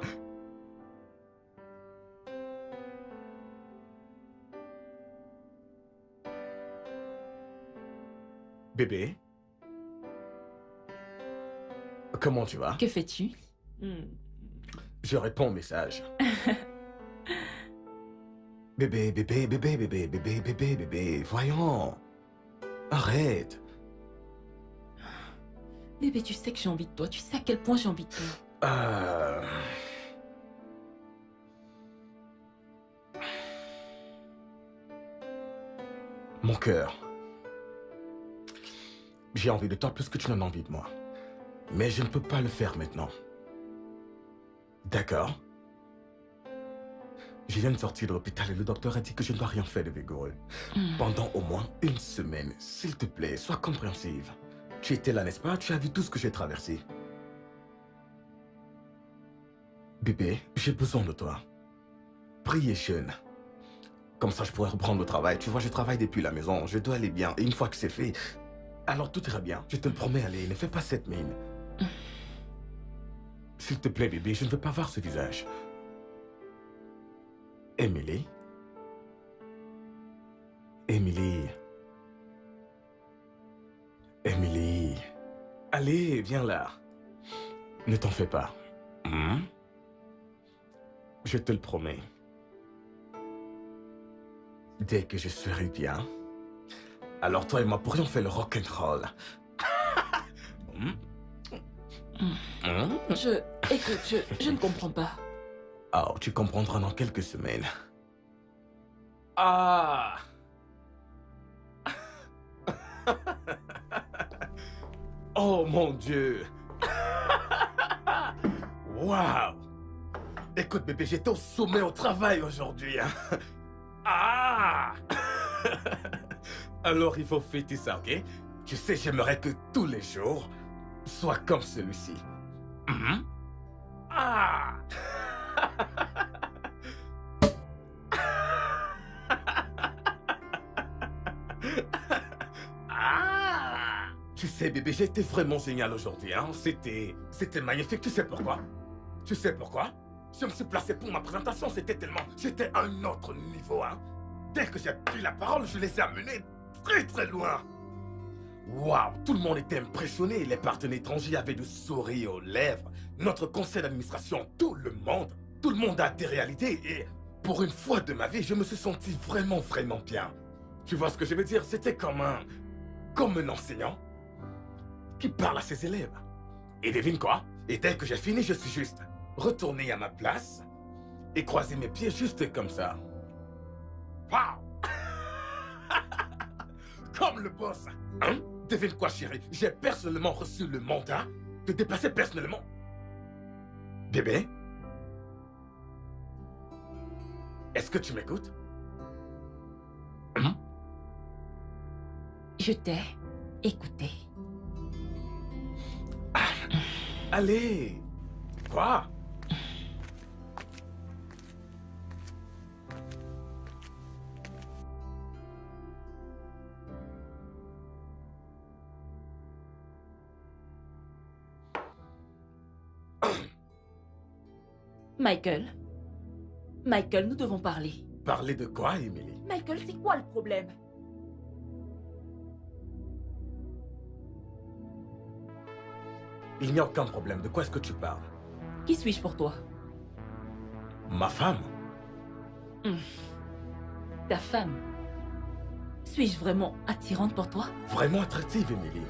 Bébé? Comment tu vas? Que fais-tu? Je réponds au message. Bébé, bébé, bébé, bébé, bébé, bébé, bébé, voyons. Arrête. Bébé, tu sais que j'ai envie de toi. Tu sais à quel point j'ai envie de toi. Mon cœur. J'ai envie de toi plus que tu n'en as envie de moi. Mais je ne peux pas le faire maintenant. D'accord? Je viens de sortir de l'hôpital et le docteur a dit que je ne dois rien faire de vigoureux. Pendant au moins 1 semaine. S'il te plaît, sois compréhensive. Tu étais là, n'est-ce pas? Tu as vu tout ce que j'ai traversé. Bébé, j'ai besoin de toi. Prie et jeûne. Comme ça, je pourrais reprendre le travail. Tu vois, je travaille depuis la maison. Je dois aller bien. Et une fois que c'est fait, alors tout ira bien. Je te le promets, allez, ne fais pas cette mine. S'il te plaît, bébé, je ne veux pas voir ce visage. Emily? Emily? Emily? Allez, viens là. Ne t'en fais pas. Je te le promets. Dès que je serai bien, alors toi et moi pourrions faire le rock'n'roll. Écoute, je ne comprends pas. Oh, tu comprendras dans quelques semaines. Ah! Oh mon Dieu! Waouh! Écoute bébé, j'étais au sommet au travail aujourd'hui. Hein? Ah! Alors il faut fêter ça, ok? Tu sais, j'aimerais que tous les jours soient comme celui-ci. Ah! Ah! Tu sais bébé, j'ai été vraiment génial aujourd'hui, hein? C'était magnifique, tu sais pourquoi? Tu sais pourquoi? Je me suis placé pour ma présentation, c'était un autre niveau, hein? Dès que j'ai pris la parole, je les ai amenés très très loin. Waouh, tout le monde était impressionné, les partenaires étrangers avaient de sourires aux lèvres, notre conseil d'administration, tout le monde a adhéré à l'idée et pour une fois de ma vie, je me suis senti vraiment vraiment bien. Tu vois ce que je veux dire? C'était comme un enseignant qui parle à ses élèves. Et devine quoi? Et dès que j'ai fini, je suis juste retourné à ma place et croisé mes pieds juste comme ça. Wow! Comme le boss. Hein? Devine quoi, chérie? J'ai personnellement reçu le mandat de déplacer personnellement. Bébé? Est-ce que tu m'écoutes? Je t'ai écouté. Allez! Quoi? Michael, nous devons parler. Parler de quoi, Emily? Michael, c'est quoi le problème? Il n'y a aucun problème. De quoi est-ce que tu parles? Qui suis-je pour toi? Ma femme? Ta femme? Suis-je vraiment attirante pour toi? Vraiment attractive, Emily.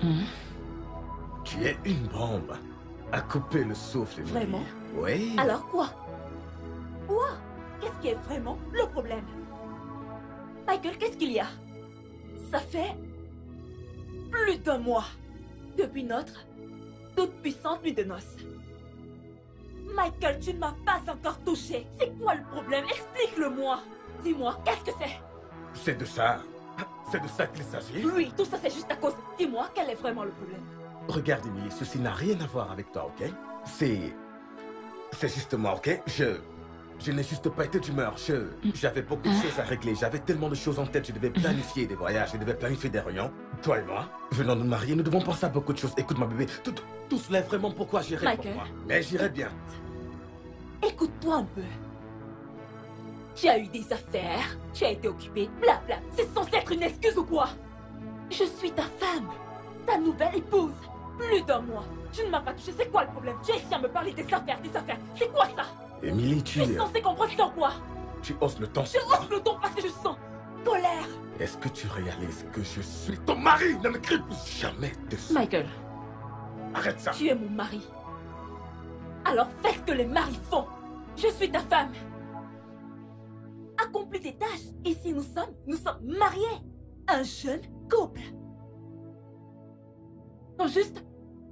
Tu es une bombe. À couper le souffle, Emily. Vraiment? Oui. Alors quoi? Quoi? Qu'est-ce qui est vraiment le problème? Michael, qu'est-ce qu'il y a? Ça fait plus d'1 mois depuis notre toute puissante nuit de noces. Michael, tu ne m'as pas encore touché. C'est quoi le problème? Explique-le-moi. Dis-moi, qu'est-ce que c'est? C'est de ça qu'il s'agit? Oui, tout ça c'est juste à cause. Dis-moi, quel est vraiment le problème? Regarde, Emily, ceci n'a rien à voir avec toi, ok? C'est justement, ok? Je n'ai juste pas été d'humeur. J'avais beaucoup de choses à régler. J'avais tellement de choses en tête. Je devais planifier des voyages. Je devais planifier des réunions. Toi et moi, venons de nous marier, nous devons penser à beaucoup de choses. Écoute, ma bébé, tout cela est vraiment pourquoi j'irai pour moi. Mais j'irai bien. Écoute-toi un peu. Tu as eu des affaires, tu as été occupé, blabla. C'est censé être une excuse ou quoi? Je suis ta femme, ta nouvelle épouse. Plus d'1 mois. Tu ne m'as pas touché, c'est quoi le problème? Tu as essayé à me parler des affaires. C'est quoi ça? Émilie, tu es censé comprendre sur quoi? tu hausses le ton. Je hausse le ton parce que je sens colère. Est-ce que tu réalises que je suis ton mari? Ne me crie plus jamais dessus. Michael. Arrête ça. Tu es mon mari. Alors fais ce que les maris font. Je suis ta femme. Accomplis tes tâches. Ici nous sommes mariés. Un jeune couple. Non juste.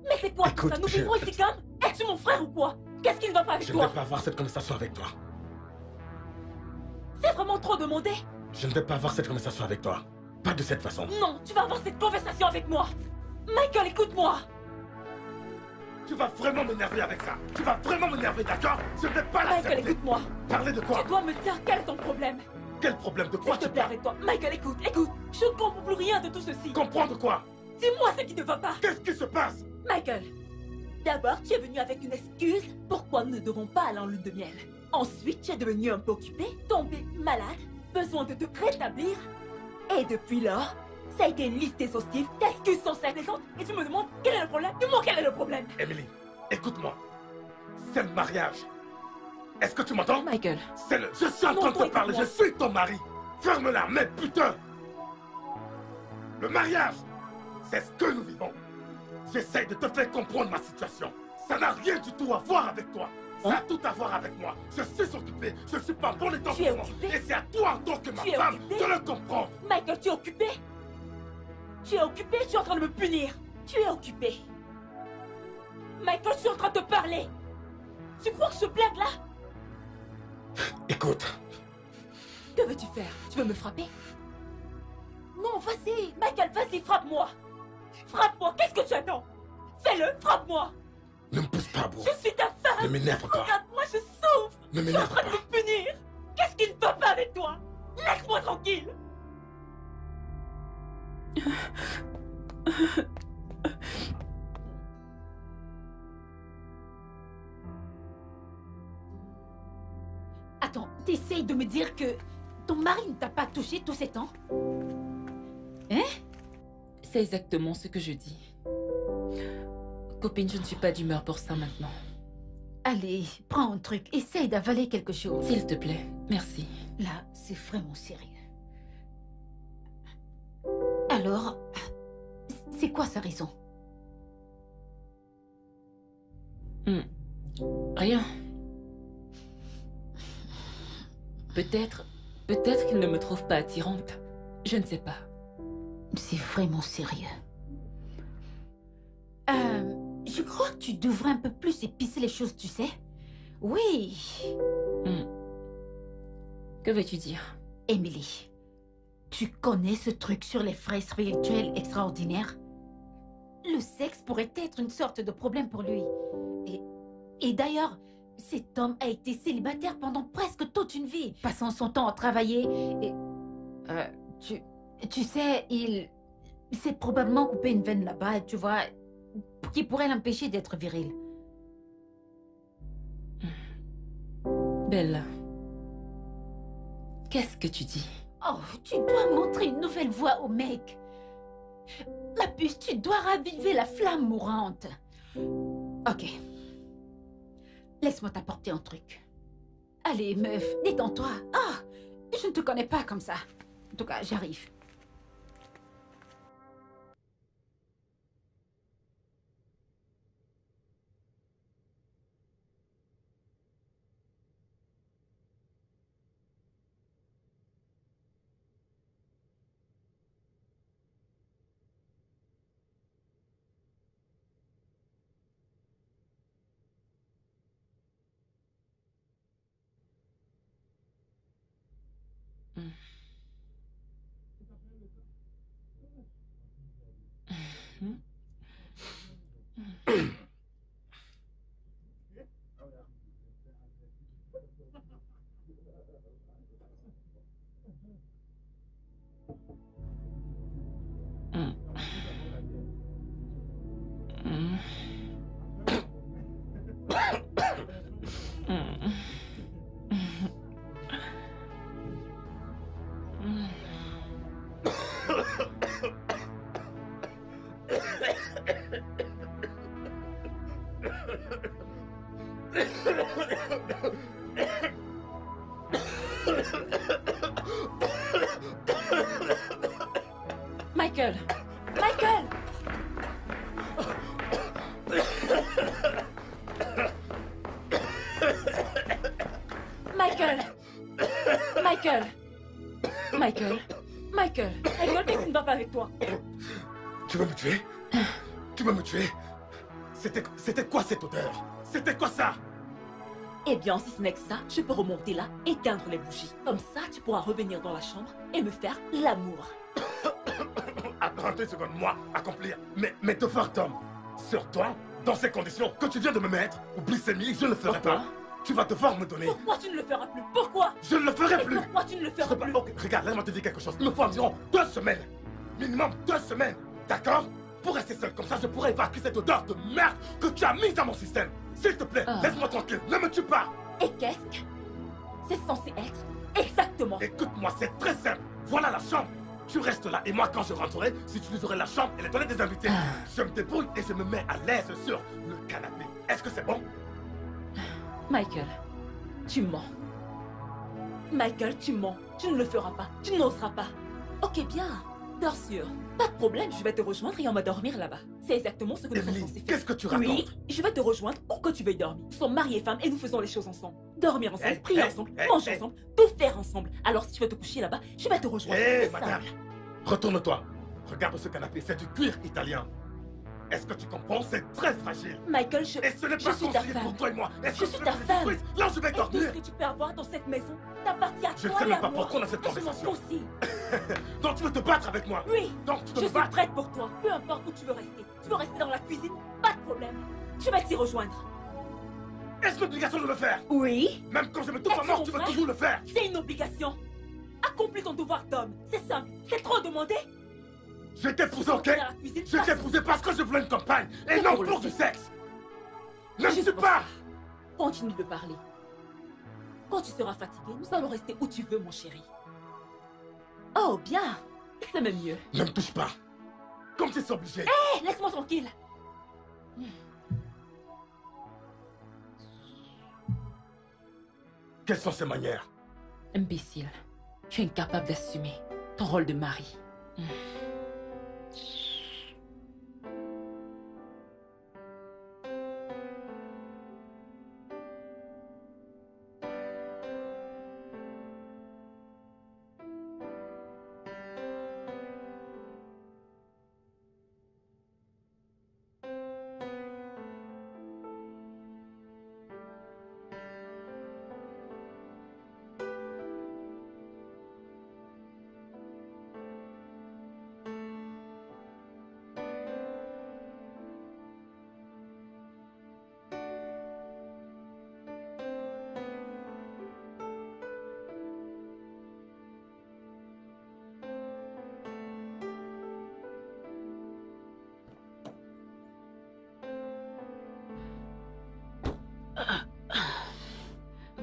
Mais c'est quoi tout ça? Nous vivons ici comme? Es-tu mon frère ou quoi? Qu'est-ce qui ne va pas avec toi? Je ne vais pas avoir cette conversation avec toi. C'est vraiment trop demandé. Je ne vais pas avoir cette conversation avec toi. Pas de cette façon. Non, tu vas avoir cette conversation avec moi. Michael, écoute-moi. Tu vas vraiment m'énerver avec ça. Tu vas vraiment m'énerver, d'accord? Je ne vais pas l'accepter. Michael, écoute-moi. Parler de quoi? Tu dois me dire quel est ton problème. Quel problème? De quoi tu parles avec toi? Michael, écoute. Je ne comprends plus rien de tout ceci. Comprendre quoi? Dis-moi ce qui ne va pas. Qu'est-ce qui se passe? Michael, d'abord, tu es venu avec une excuse pourquoi nous ne devons pas aller en lune de miel. Ensuite, tu es devenu un peu occupé, tombé malade, besoin de te rétablir. Et depuis lors, ça a été une liste exhaustive d'excuses sans cesse plaisantes. Et tu me demandes quel est le problème? Dis-moi quel est le problème. Emily, écoute-moi. C'est le mariage. Est-ce que tu m'entends? Michael. C'est le... Je suis en train de te parler, je suis ton mari. Ferme-la, mais putain. Le mariage, c'est ce que nous vivons. J'essaye de te faire comprendre ma situation. Ça n'a rien du tout à voir avec toi. Ça a tout à voir avec moi. Je suis occupé. Je suis pas en bon état pour moi. Et c'est à toi, en tant que ma femme, de le comprendre. Michael, tu es occupé? Tu es occupé? Tu es en train de me punir. Tu es occupé. Michael, je suis en train de te parler. Tu crois que je blague là? Écoute. Que veux-tu faire? Tu veux me frapper? Non, vas-y. Michael, vas-y, frappe-moi. Frappe-moi. Qu'est-ce que tu attends? Fais-le, frappe-moi. Ne me pousse pas, Beau. Je suis ta femme. Ne m'énerve pas. Regarde-moi, je souffre. Ne Tu es en m'énerve train pas. de me punir. Qu'est-ce qui ne va pas avec toi? Laisse-moi tranquille. Attends, t'essayes de me dire que ton mari ne t'a pas touché tous ces temps? Hein? C'est exactement ce que je dis. Copine, je ne suis pas d'humeur pour ça maintenant. Allez, prends un truc, essaye d'avaler quelque chose. S'il te plaît, merci. Là, c'est vraiment sérieux. Alors, c'est quoi sa raison? Rien. Peut-être qu'il ne me trouve pas attirante. Je ne sais pas. C'est vraiment sérieux. Je crois que tu devrais un peu plus épicer les choses, tu sais? Oui. Que veux-tu dire? Emily, tu connais ce truc sur les frères spirituels extraordinaires? Le sexe pourrait être une sorte de problème pour lui. Et d'ailleurs, cet homme a été célibataire pendant presque toute une vie, passant son temps à travailler et... tu sais, il s'est probablement coupé une veine là-bas, tu vois, qui pourrait l'empêcher d'être viril. Bella, qu'est-ce que tu dis? Oh, tu dois montrer une nouvelle voie au mec. Ma puce, tu dois raviver la flamme mourante. Ok. Laisse-moi t'apporter un truc. Allez, meuf, détends-toi. Ah, je ne te connais pas comme ça. En tout cas, j'arrive. Michael! Michael! Michael! Michael! Michael! Michael, qu'est-ce qui ne va pas avec toi? Tu veux me tuer? Tu veux me tuer? C'était quoi cette odeur? C'était quoi ça? Eh bien, si ce n'est que ça, je peux remonter là, éteindre les bougies. Comme ça, tu pourras revenir dans la chambre et me faire l'amour. Attends 2 secondes, moi, accomplir mes devoirs d'homme. Sur toi, dans ces conditions que tu viens de me mettre, oublie Samy, je ne le ferai Pourquoi? pas. Tu vas devoir me donner. Pourquoi tu ne le feras plus? Pourquoi? Je ne le ferai Et plus. pourquoi tu ne le Je feras peux pas- plus? Ok, regarde, laisse-moi te dire quelque chose. Il me faut environ 2 semaines. Minimum 2 semaines. D'accord? Pour rester seul comme ça, je pourrais évacuer cette odeur de merde que tu as mise dans mon système. S'il te plaît, Ah. laisse-moi tranquille. Ne me tue pas. Et qu'est-ce que c'est censé être? Exactement. Écoute-moi, c'est très simple. Voilà la chambre. Tu restes là et moi, quand je rentrerai, j'utiliserai la chambre et les toilettes des invités. Je me débrouille et je me mets à l'aise sur le canapé. Est-ce que c'est bon? Michael, tu mens. Michael, tu mens. Tu ne le feras pas. Tu n'oseras pas. Ok, bien. Dors sûr. Pas de problème, je vais te rejoindre et on va dormir là-bas. C'est exactement ce que nous sommes Evelyne, censés faire. qu'est-ce que tu racontes? Oui, je vais te rejoindre pour que tu veuilles dormir. Nous sommes mariés femmes et nous faisons les choses ensemble. Dormir ensemble, Hey, prier hey, ensemble, hey, manger hey. ensemble, tout faire ensemble. Alors si tu veux te coucher là-bas, je vais te rejoindre. Hé, C'est madame, simple. retourne-toi. Regarde ce canapé, c'est du cuir italien. Est-ce que tu comprends? C'est très fragile. Michael, Et ce n'est je pas suis ta conseillé femme. pour toi et moi. Est-ce Je que suis tu ta veux que je femme. détruise là où je vais Et tout dormir? ce que tu peux avoir dans cette maison t'appartient à Je ne toi sais et même à pas moi. pourquoi on a cette Et je m'en conversation. fous aussi. Donc tu veux te battre avec moi? Oui, Donc tu veux je me suis battre? prête pour toi. Peu importe où tu veux rester. Tu veux rester dans la cuisine? Pas de problème. Je vais t'y rejoindre. Est-ce une obligation de le faire? Oui, Même quand je me trouve à Es-tu mort, mon tu veux frère? toujours le faire. c'est une obligation. Accomplis ton devoir d'homme. C'est simple. C'est trop demandé. Je t'ai épousé, ok? Retourner à la cuisine, Je t'ai passe. épousé parce que je voulais une compagne et C'est non pour le pour du sexe. sexe. Ne me Juste tue pour pas! ça. Continue de parler. Quand tu seras fatigué, nous allons rester où tu veux, mon chéri. Oh, bien. C'est même mieux. Ne me touche pas. Comme si c'est obligé. Hé, laisse-moi tranquille. Quelles sont ces manières? Imbécile. Tu es incapable d'assumer ton rôle de mari.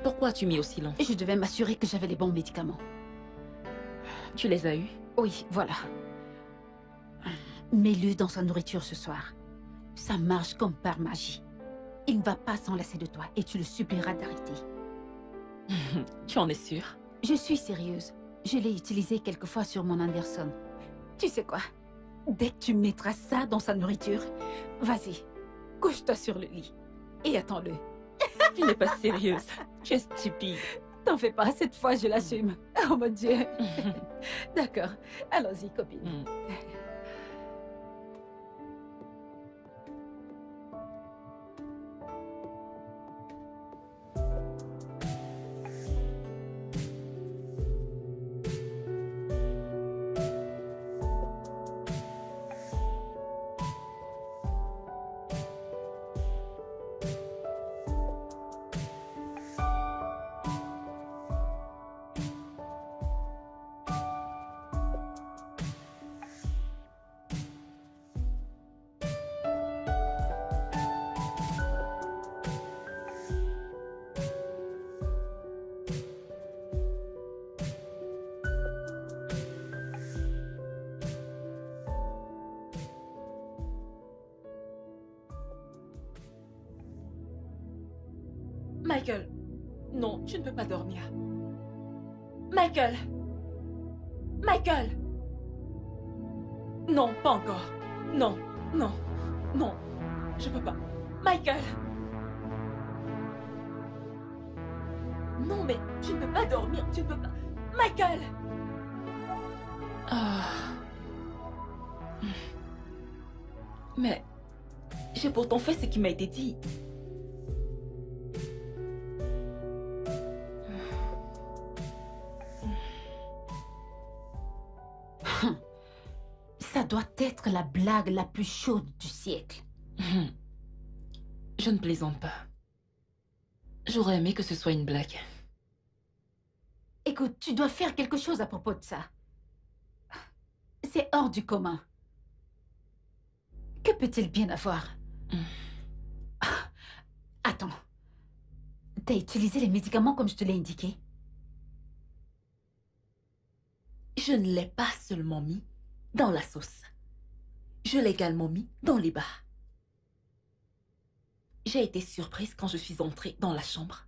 Pourquoi as-tu mis au silence? Je devais m'assurer que j'avais les bons médicaments. Tu les as eus? Oui, voilà. Mets-le dans sa nourriture ce soir. Ça marche comme par magie. Il ne va pas s'en lasser de toi et tu le supplieras d'arrêter. Tu en es sûre? Je suis sérieuse. Je l'ai utilisé quelquefois sur mon Anderson. Tu sais quoi? Dès que tu mettras ça dans sa nourriture, vas-y, couche-toi sur le lit et attends-le. Tu n'es pas sérieuse. Tu es stupide. T'en fais pas, cette fois je l'assume. Oh mon Dieu. D'accord, allons-y copine. Michael, non, tu ne peux pas dormir. Michael! Michael! Non, pas encore. Non, non, non. Je peux pas. Michael! Non, mais tu ne peux pas dormir. Tu ne peux pas. Michael! Ah. Mais j'ai pourtant fait ce qui m'a été dit. Ça doit être la blague la plus chaude du siècle. Je ne plaisante pas. J'aurais aimé que ce soit une blague. Écoute, tu dois faire quelque chose à propos de ça. C'est hors du commun. Que peut-il bien avoir? Attends. T'as utilisé les médicaments comme je te l'ai indiqué? Je ne l'ai pas seulement mis dans la sauce. Je l'ai également mis dans les bas. J'ai été surprise quand je suis entrée dans la chambre.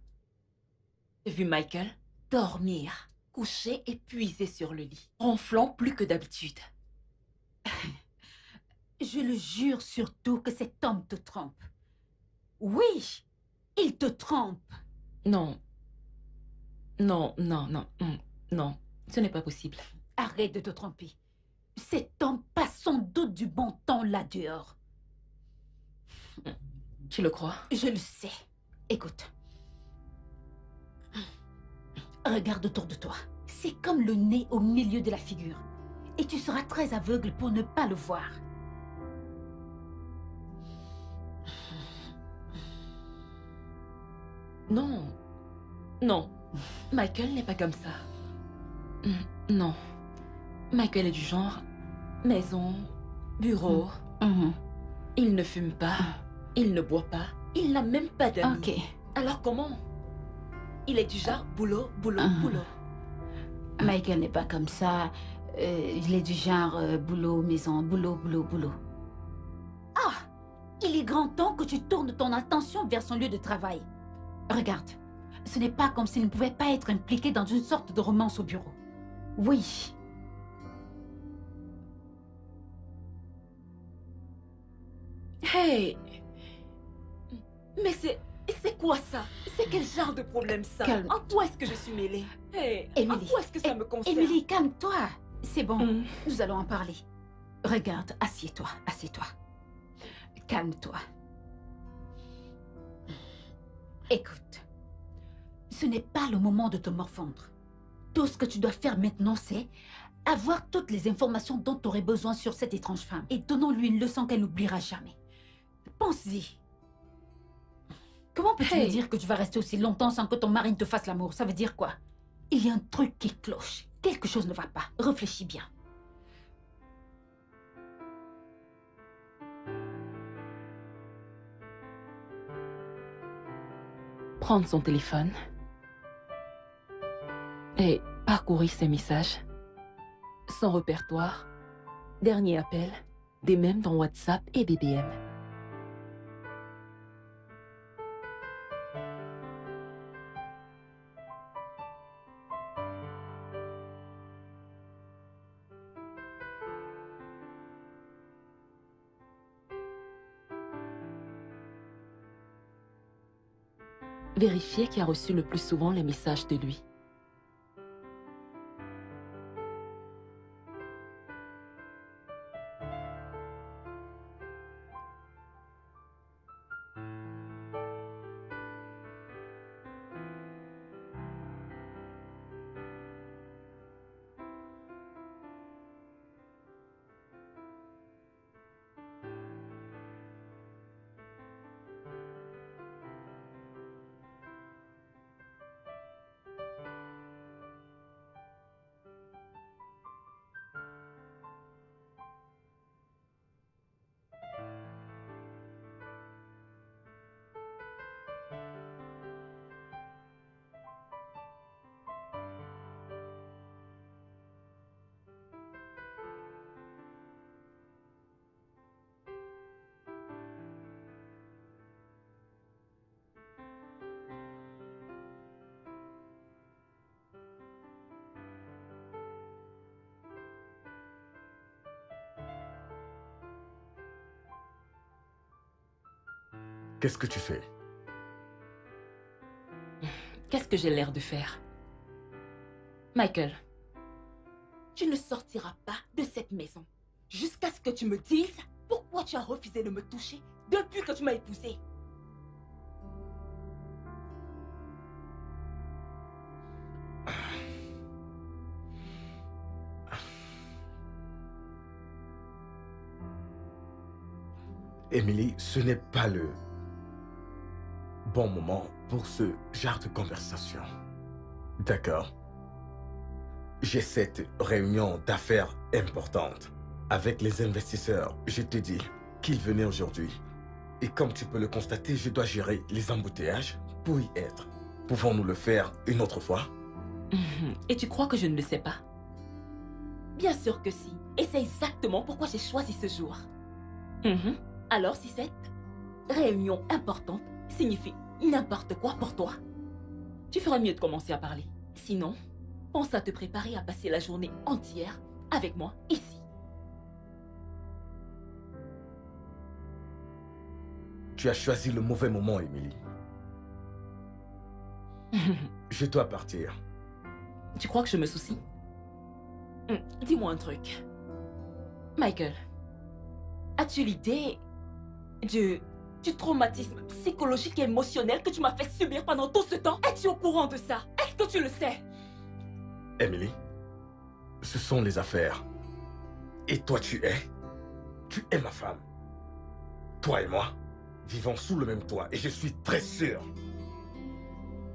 J'ai vu Michael dormir, couché épuisé sur le lit, ronflant plus que d'habitude. Je le jure surtout que cet homme te trompe. Oui, il te trompe. Non. Non, non, non, non. Ce n'est pas possible. Arrête de te tromper. Cet homme passe sans doute du bon temps là dehors. Tu le crois? Je le sais. Écoute. Regarde autour de toi. C'est comme le nez au milieu de la figure. Et tu seras très aveugle pour ne pas le voir. Non. Non. Michael n'est pas comme ça. Non. Michael est du genre maison, bureau. Il ne fume pas. Il ne boit pas. Il n'a même pas d'amis. Ok. Alors comment? Il est du genre boulot, boulot, boulot. Michael n'est pas comme ça. Il est du genre boulot, maison, boulot, boulot, boulot. Ah! Il est grand temps que tu tournes ton attention vers son lieu de travail. Regarde, ce n'est pas comme s'il ne pouvait pas être impliqué dans une sorte de romance au bureau. Oui. Hey! Mais c'est quoi ça? C'est quel genre de problème ça? Calme. En quoi est-ce que je suis mêlée? Hey! En Emily. quoi est-ce que ça me concerne? Emily, calme-toi. C'est bon, nous allons en parler. Regarde, assieds-toi, assieds-toi. Calme-toi. Écoute, ce n'est pas le moment de te morfondre. Tout ce que tu dois faire maintenant, c'est avoir toutes les informations dont tu aurais besoin sur cette étrange femme et donnons-lui une leçon qu'elle n'oubliera jamais. Pense-y. Comment peux-tu me dire que tu vas rester aussi longtemps sans que ton mari ne te fasse l'amour? Ça veut dire quoi? Il y a un truc qui cloche. Quelque chose ne va pas. Réfléchis bien. Prendre son téléphone et parcourir ses messages, son répertoire, dernier appel, des mêmes dans WhatsApp et BBM. Vérifier qui a reçu le plus souvent les messages de lui. Qu'est-ce que tu fais? Qu'est-ce que j'ai l'air de faire? Michael. Tu ne sortiras pas de cette maison jusqu'à ce que tu me dises pourquoi tu as refusé de me toucher depuis que tu m'as épousée. Emily, ce n'est pas le bon moment pour ce genre de conversation. D'accord? J'ai cette réunion d'affaires importante avec les investisseurs. Je te dis qu'ils venaient aujourd'hui. Et comme tu peux le constater, je dois gérer les embouteillages pour y être. Pouvons-nous le faire une autre fois? Et tu crois que je ne le sais pas? Bien sûr que si. Et c'est exactement pourquoi j'ai choisi ce jour. Alors si cette réunion importante signifie n'importe quoi pour toi, tu ferais mieux de commencer à parler. Sinon, pense à te préparer à passer la journée entière avec moi ici. Tu as choisi le mauvais moment, Emily. Je dois partir. Tu crois que je me soucie? Dis-moi un truc. Michael, as-tu l'idée du traumatisme psychologique et émotionnel que tu m'as fait subir pendant tout ce temps? Es-tu au courant de ça? Est-ce que tu le sais? Emily, ce sont les affaires. Et toi, tu es ma femme. Toi et moi vivons sous le même toit et je suis très sûr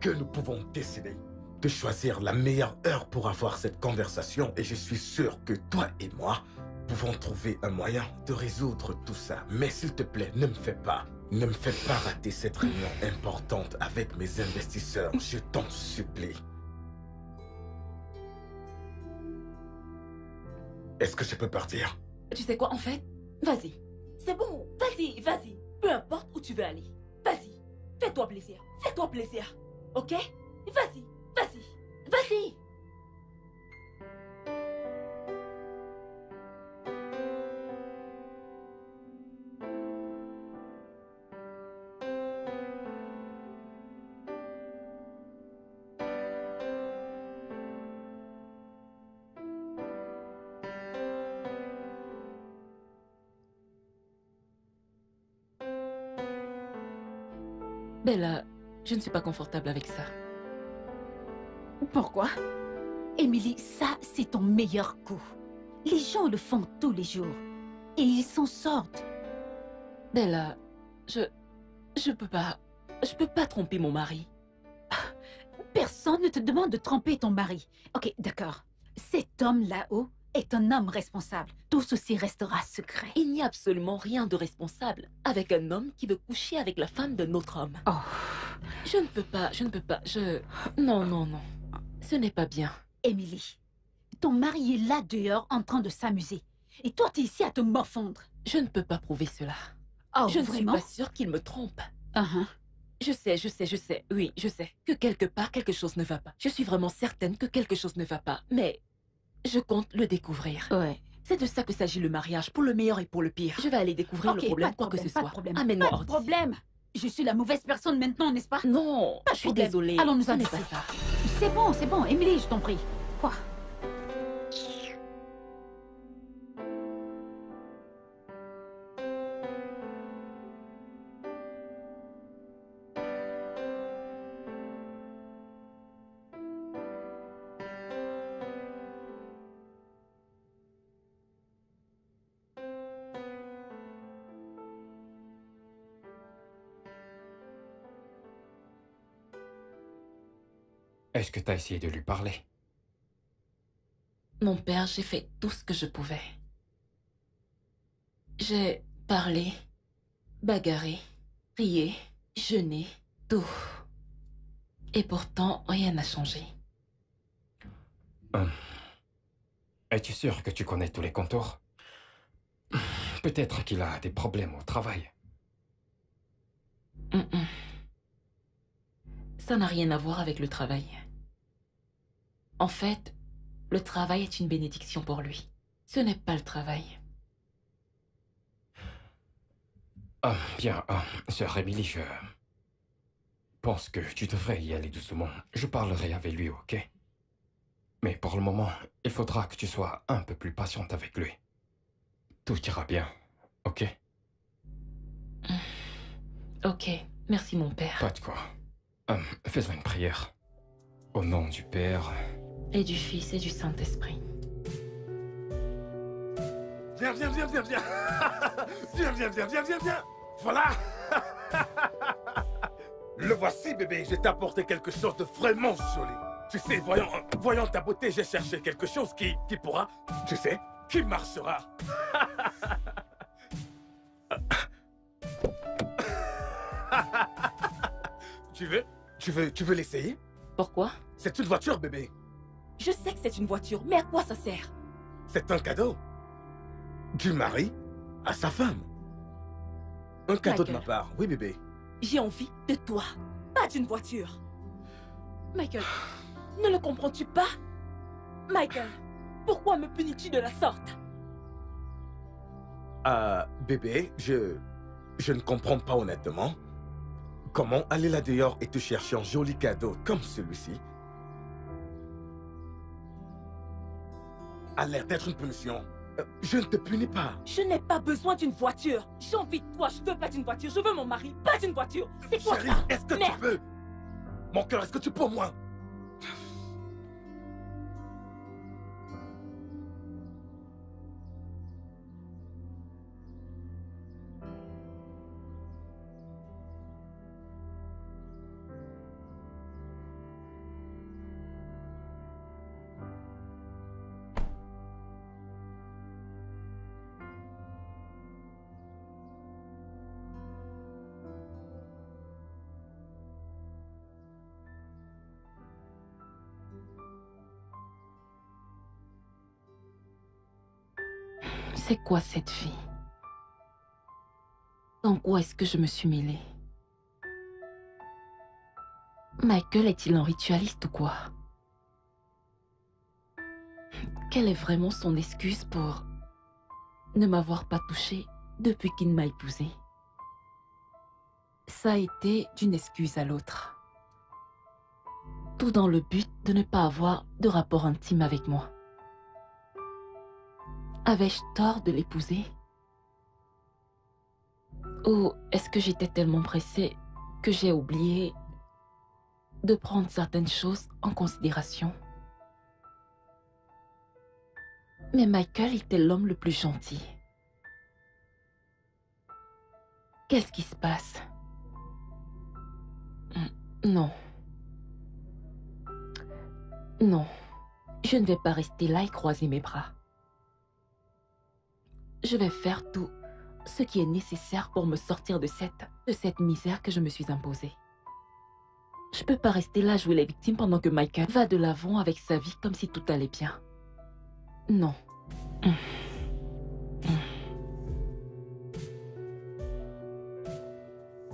que nous pouvons décider de choisir la meilleure heure pour avoir cette conversation et je suis sûr que toi et moi pouvons trouver un moyen de résoudre tout ça. Mais s'il te plaît, ne me fais pas rater cette réunion importante avec mes investisseurs. Je t'en supplie. Est-ce que je peux partir? Tu sais quoi, en fait? Vas-y. C'est bon, vas-y, vas-y. Peu importe où tu veux aller. Vas-y, fais-toi plaisir. Fais-toi plaisir. Ok? Vas-y, vas-y, vas-y. Bella, je ne suis pas confortable avec ça. Pourquoi? Emily, ça, c'est ton meilleur coup. Les gens le font tous les jours. Et ils s'en sortent. Bella, je peux pas tromper mon mari. Personne ne te demande de tromper ton mari. Ok, d'accord. Cet homme là-haut est un homme responsable. Tout ceci restera secret. Il n'y a absolument rien de responsable avec un homme qui veut coucher avec la femme d'un autre homme. Oh. Je ne peux pas, Non, non, non. Ce n'est pas bien. Emily, ton mari est là dehors en train de s'amuser. Et toi, t'es ici à te morfondre. Je ne peux pas prouver cela. Oh, je ne vraiment? suis pas sûre qu'il me trompe. Uh-huh. Je sais. Oui, je sais que quelque part, quelque chose ne va pas. Je suis vraiment certaine que quelque chose ne va pas. Mais je compte le découvrir. Ouais. C'est de ça que s'agit le mariage, pour le meilleur et pour le pire. Je vais aller découvrir le problème, quoi que ce soit. Amène-moi hors d'ici. Pas de problème. Je suis la mauvaise personne maintenant, n'est-ce pas? Non, Pas de je suis problème. désolée. Allons-nous Ce en n'est d'ici. pas ça. C'est bon, Emily, je t'en prie. Quoi? Est-ce que t'as essayé de lui parler? Mon père, j'ai fait tout ce que je pouvais. J'ai parlé, bagarré, prié, jeûné, tout. Et pourtant, rien n'a changé. Es-tu sûr que tu connais tous les contours? Peut-être qu'il a des problèmes au travail. Ça n'a rien à voir avec le travail. En fait, le travail est une bénédiction pour lui. Ce n'est pas le travail. Bien, sœur Emily, je pense que tu devrais y aller doucement. Je parlerai avec lui, ok? Mais pour le moment, il faudra que tu sois un peu plus patiente avec lui. Tout ira bien, ok? Ok, merci mon père. Pas de quoi. Faisons une prière. Au nom du Père... Et du Fils et du Saint-Esprit. Viens, viens, viens, viens, viens. Viens, viens, viens, viens, viens, viens. Voilà. Le voici, bébé. Je t'ai apporté quelque chose de vraiment joli. Tu sais, voyant ta beauté, j'ai cherché quelque chose qui pourra, tu sais, qui marchera. Tu veux l'essayer? Pourquoi? C'est une voiture, bébé. Je sais que c'est une voiture, mais à quoi ça sert? C'est un cadeau. Du mari à sa femme. Un cadeau de ma part. Oui, bébé. J'ai envie de toi, pas d'une voiture. Michael, ne le comprends-tu pas? Michael, pourquoi me punis-tu de la sorte? Bébé, je ne comprends pas honnêtement. Comment aller là dehors et te chercher un joli cadeau comme celui-ci a l'air d'être une punition. Je ne te punis pas. Je n'ai pas besoin d'une voiture. J'ai envie de toi, je veux pas d'une voiture. Je veux mon mari, pas d'une voiture. C'est quoi Chérie, ça? est-ce que Merde. tu peux? Mon cœur, est-ce que tu peux au moins? C'est quoi cette vie? Dans quoi est-ce que je me suis mêlée? Michael est-il un ritualiste ou quoi? Quelle est vraiment son excuse pour ne m'avoir pas touchée depuis qu'il m'a épousée? Ça a été d'une excuse à l'autre. Tout dans le but de ne pas avoir de rapport intime avec moi. Avais-je tort de l'épouser? Ou est-ce que j'étais tellement pressée que j'ai oublié de prendre certaines choses en considération? Mais Michael était l'homme le plus gentil. Qu'est-ce qui se passe? Non. Non. Je ne vais pas rester là et croiser mes bras. Je vais faire tout ce qui est nécessaire pour me sortir de cette misère que je me suis imposée. Je peux pas rester là à jouer les victimes pendant que Michael va de l'avant avec sa vie comme si tout allait bien. Non.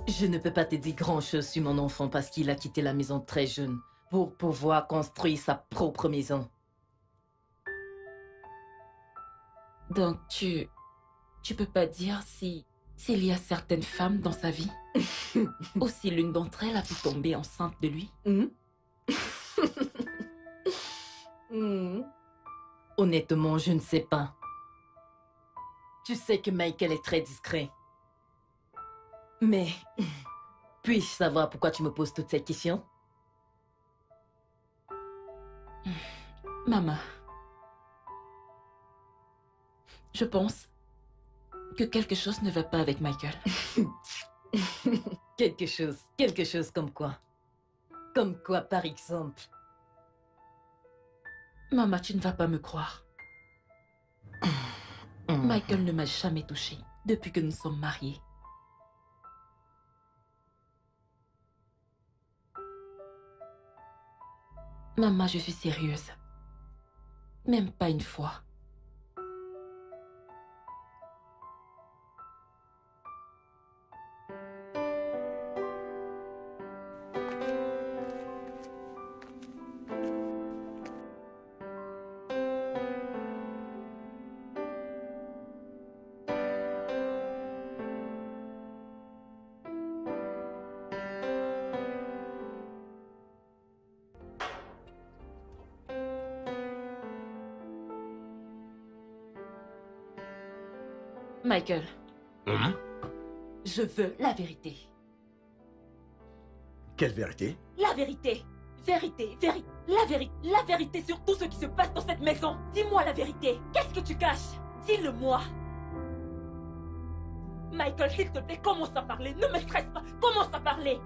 Je ne peux pas te dire grand-chose sur mon enfant parce qu'il a quitté la maison très jeune pour pouvoir construire sa propre maison. Donc tu peux pas dire s'il y a certaines femmes dans sa vie ou si l'une d'entre elles a pu tomber enceinte de lui? Honnêtement, je ne sais pas. Tu sais que Michael est très discret. Mais puis-je savoir pourquoi tu me poses toutes ces questions? Maman, je pense que quelque chose ne va pas avec Michael. Quelque chose comme quoi? Comme quoi, par exemple? Maman, tu ne vas pas me croire. Michael ne m'a jamais touchée depuis que nous sommes mariés. Maman, je suis sérieuse. Même pas une fois. Michael, Hum? je veux la vérité. Quelle vérité? La vérité. La vérité sur tout ce qui se passe dans cette maison. Dis-moi la vérité. Qu'est-ce que tu caches? Dis-le-moi. Michael, s'il te plaît, commence à parler. Ne me stresse pas. Commence à parler.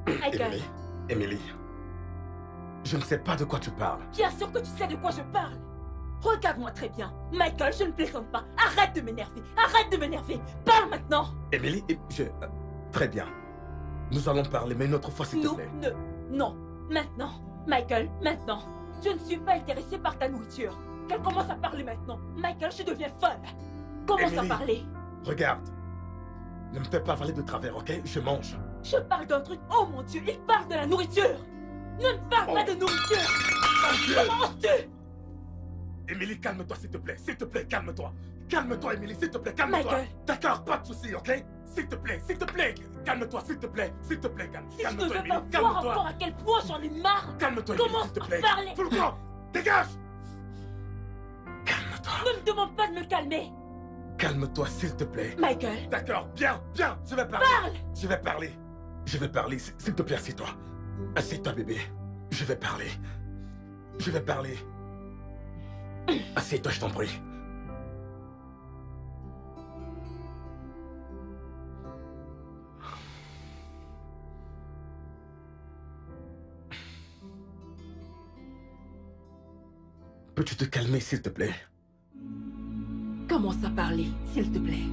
Michael. Emily, je ne sais pas de quoi tu parles. Bien sûr que tu sais de quoi je parle. Regarde-moi très bien. Michael, je ne plaisante pas. Arrête de m'énerver. Arrête de m'énerver. Parle maintenant. Emily, très bien. Nous allons parler, mais une autre fois, s'il te plaît. Non. Maintenant. Michael, maintenant. Je ne suis pas intéressée par ta nourriture. Qu'elle commence à parler maintenant. Michael, je deviens folle. Commence à parler. Regarde. Ne me fais pas parler de travers, ok? Je mange. Je parle d'un truc. Oh mon Dieu, il parle de la nourriture. Ne me parle pas de nourriture. Comment oses-tu? Emily, calme-toi, s'il te plaît. S'il te plaît, calme-toi. Calme-toi, Emily, s'il te plaît, calme-toi. Michael. D'accord, pas de soucis, ok? S'il te plaît, calme-toi, s'il te plaît, calme-toi, Si je ne veux Emily, pas voir encore à quel point j'en ai marre. Calme-toi, Emily, Commence s'il te plaît. à parler. Tout le temps, dégage. Calme-toi. Ne me demande pas de me calmer. Calme-toi, s'il te plaît. Michael. D'accord, bien, je vais parler. Parle. Je vais parler, s'il te plaît, assieds-toi. Assieds-toi, bébé. Je vais parler. Assieds-toi, je t'en prie. Peux-tu te calmer, s'il te plaît? Commence à parler, s'il te plaît.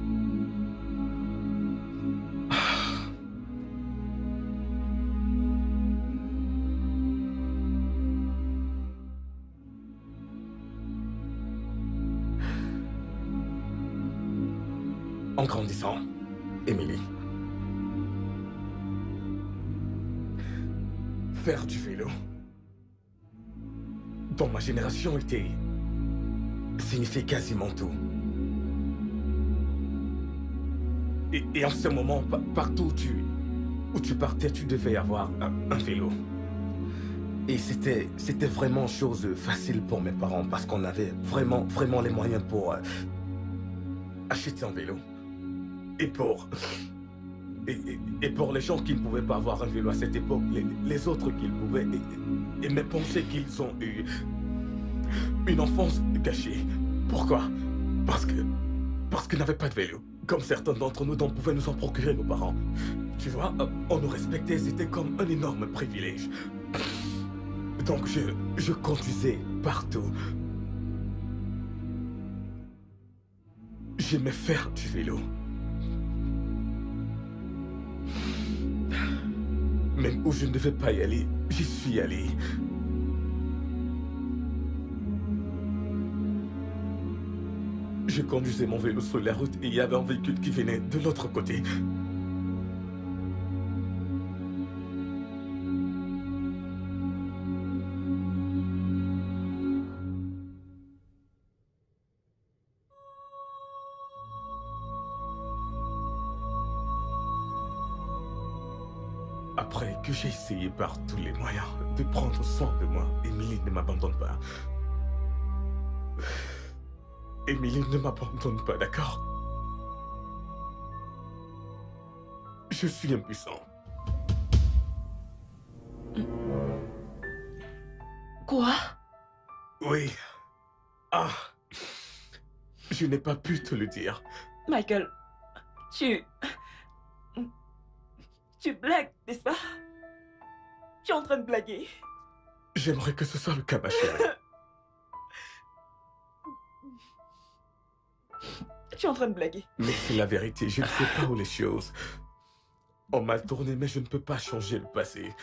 En grandissant, Emily, faire du vélo dans ma génération signifiait quasiment tout. Et en ce moment, partout où tu partais, tu devais avoir un vélo. Et c'était vraiment chose facile pour mes parents parce qu'on avait vraiment les moyens pour acheter un vélo. Et pour les gens qui ne pouvaient pas avoir un vélo à cette époque, les autres qui le pouvaient, et me pensaient qu'ils ont eu une enfance gâchée. Pourquoi? Parce qu'ils n'avaient pas de vélo. Comme certains d'entre nous dont pouvaient nous en procurer nos parents. Tu vois, on nous respectait, c'était comme un énorme privilège. Donc je conduisais partout. J'aimais faire du vélo. Même où je ne devais pas y aller, j'y suis allé. Je conduisais mon vélo sur la route et il y avait un véhicule qui venait de l'autre côté. Après que j'ai essayé par tous les moyens de prendre soin de moi, Emily ne m'abandonne pas. Emily ne m'abandonne pas, d'accord? Je suis impuissant. Quoi? Oui. Ah. Je n'ai pas pu te le dire. Michael, tu blagues, n'est-ce pas? Tu es en train de blaguer. J'aimerais que ce soit le cas, ma chérie. Tu es en train de blaguer. Mais c'est la vérité, je ne sais pas où les choses ont mal tourné, mais je ne peux pas changer le passé.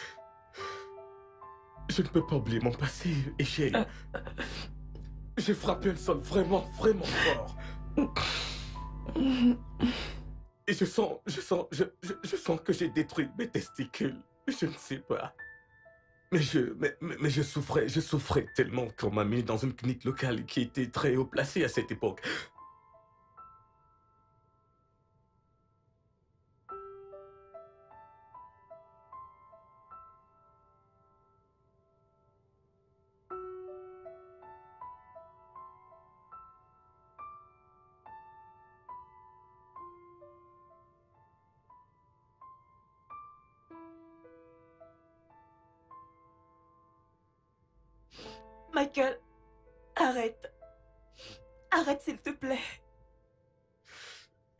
Je ne peux pas oublier mon passé, et j'ai frappé le sol vraiment fort. Et je sens que j'ai détruit mes testicules. Je ne sais pas. Mais je souffrais tellement qu'on m'a mis dans une clinique locale qui était très haut placée à cette époque. Michael, arrête. Arrête, s'il te plaît.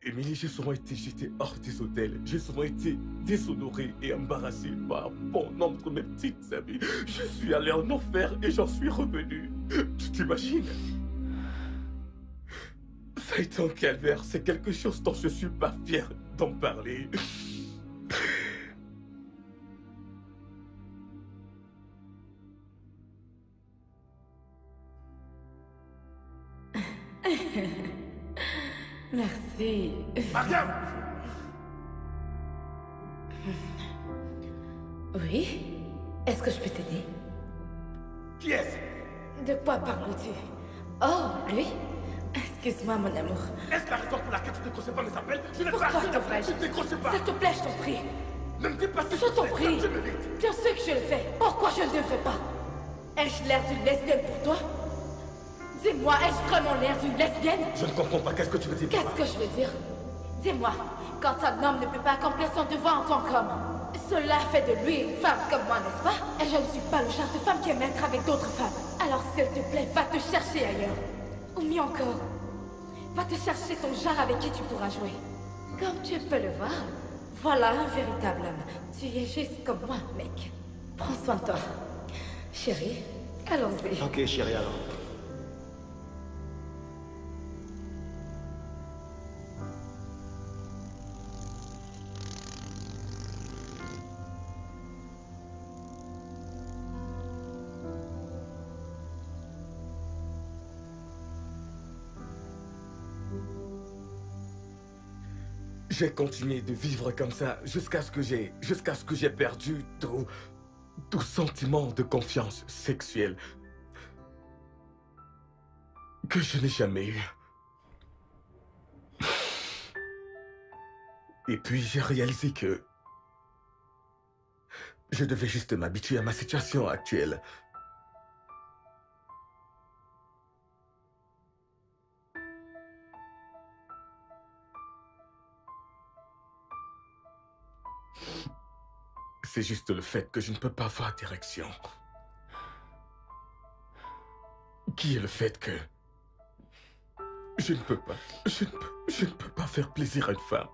Émilie, j'ai souvent été jeté hors des hôtels. J'ai souvent été déshonoré et embarrassé par bon nombre de mes petites amies. Je suis allé en enfer et j'en suis revenu. Tu t'imagines? Ça a été un calvaire. C'est quelque chose dont je suis pas fier d'en parler. Merci. Mariam! Oui? Est-ce que je peux t'aider? Qui est-ce? De quoi parles-tu? Oh, lui? Excuse-moi, mon amour. Est-ce la raison pour laquelle tu ne décroches pas mes appels? Je n'ai Pourquoi pas devrais-je? Tu ne décroches pas! S'il te plaît, je t'en prie. Ne me dis pas si Je t'en prie. tu me vite. Bien sûr que je le fais. Pourquoi je ne devrais pas? Ai-je l'air d'une lesbienne pour toi? Dis-moi, ai-je vraiment l'air d'une lesbienne? Je ne comprends pas. Qu'est-ce que tu veux dire? Qu'est-ce que je veux dire? Dis-moi, quand un homme ne peut pas accomplir son devoir en tant qu'homme, cela fait de lui une femme comme moi, n'est-ce pas? Et je ne suis pas le genre de femme qui aime être avec d'autres femmes. Alors s'il te plaît, va te chercher ailleurs. Ou mieux encore, va te chercher ton genre avec qui tu pourras jouer. Comme tu peux le voir, voilà un véritable homme. Tu es juste comme moi, mec. Prends soin de toi. Chérie, allons-y. Ok, chérie, alors. J'ai continué de vivre comme ça jusqu'à ce que j'ai perdu tout sentiment de confiance sexuelle que je n'ai jamais eu. Et puis j'ai réalisé que je devais juste m'habituer à ma situation actuelle. C'est juste le fait que je ne peux pas avoir d'érection. Qui est le fait que je ne peux pas faire plaisir à une femme.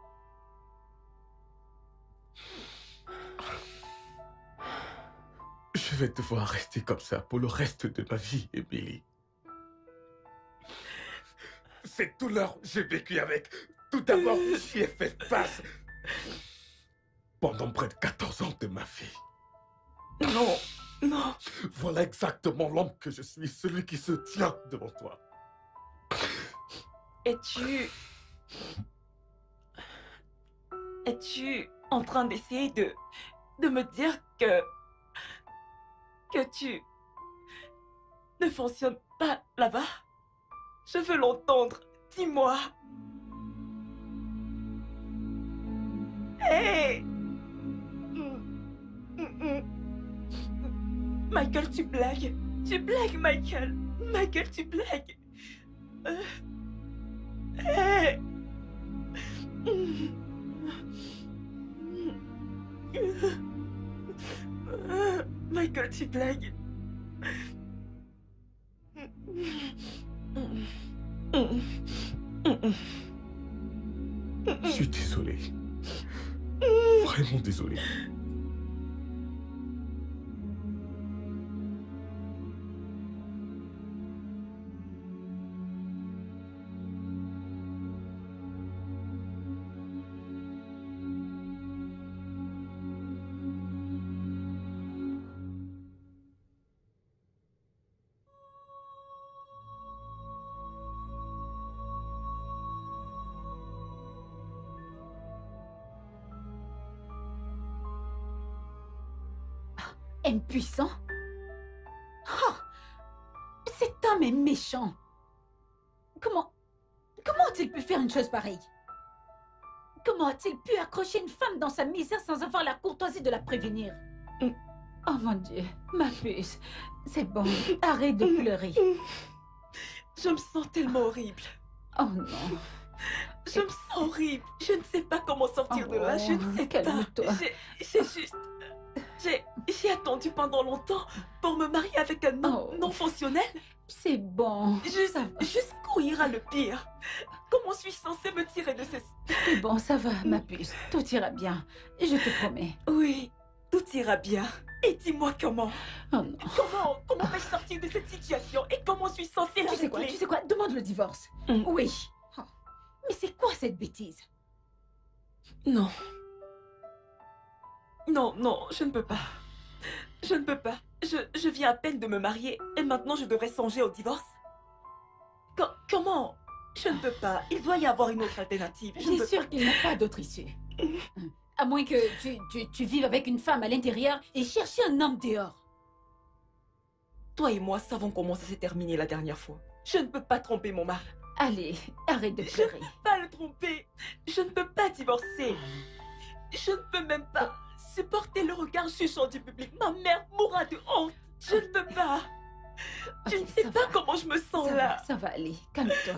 Je vais devoir rester comme ça pour le reste de ma vie, Emily. Cette douleur, j'ai vécu avec. Tout d'abord, j'y ai fait face. Pendant près de 14 ans de ma vie. Non, non. Voilà exactement l'homme que je suis, celui qui se tient devant toi. Es-tu en train d'essayer de me dire que tu ne fonctionnes pas là-bas? Je veux l'entendre. Dis-moi. Hey! Michael, tu blagues. Tu blagues, Michael. Michael, tu blagues. Hey! Michael, tu blagues. Je suis désolé. Vraiment désolé. Impuissant? Oh, cet homme est méchant. Comment a-t-il pu faire une chose pareille? Comment a-t-il pu accrocher une femme dans sa misère sans avoir la courtoisie de la prévenir? Oh mon Dieu, ma puce, c'est bon, arrête de pleurer. Je me sens tellement horrible. Oh non. Je me sens horrible. Je ne sais pas comment sortir de là. Je ne sais pas. Calme-toi. J'ai juste... J'ai attendu pendant longtemps pour me marier avec un homme non fonctionnel. C'est bon. Jusqu'où ira le pire? Comment suis-je censée me tirer de ces... C'est bon, ça va, ma puce. Tout ira bien. Je te promets. Oui, tout ira bien. Et dis-moi comment. Oh non. Comment vais-je sortir de cette situation? Et comment suis-je censée la régler? Tu sais quoi? Demande le divorce. Oui. Oh. Mais c'est quoi cette bêtise? Non. Non, je ne peux pas. Je ne peux pas. Je viens à peine de me marier et maintenant je devrais songer au divorce? Comment? Je ne peux pas. Il doit y avoir une autre alternative. Je suis sûre qu'il n'y a pas d'autre issue. À moins que tu vives avec une femme à l'intérieur et chercher un homme dehors. Toi et moi savons comment ça s'est terminé la dernière fois. Je ne peux pas tromper mon mari. Allez, arrête de pleurer. Je ne peux pas le tromper. Je ne peux pas divorcer. Je ne peux même pas supporter le regard jugeant du public. Ma mère mourra de honte. Je ne peux pas. Je ne sais pas comment je me sens là. Ça va aller. Calme-toi.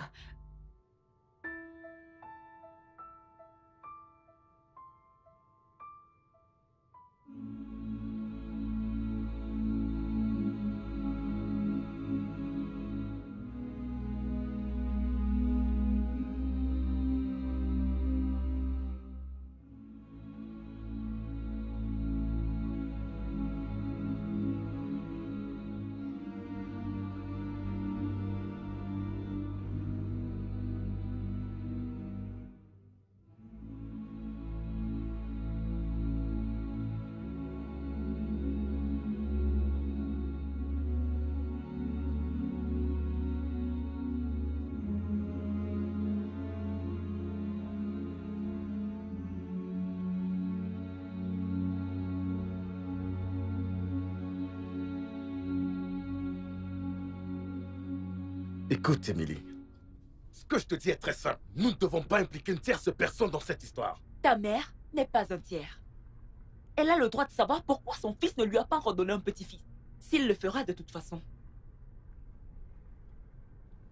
Écoute, Emily. Ce que je te dis est très simple. Nous ne devons pas impliquer une tierce personne dans cette histoire. Ta mère n'est pas un tiers. Elle a le droit de savoir pourquoi son fils ne lui a pas redonné un petit-fils. S'il le fera de toute façon.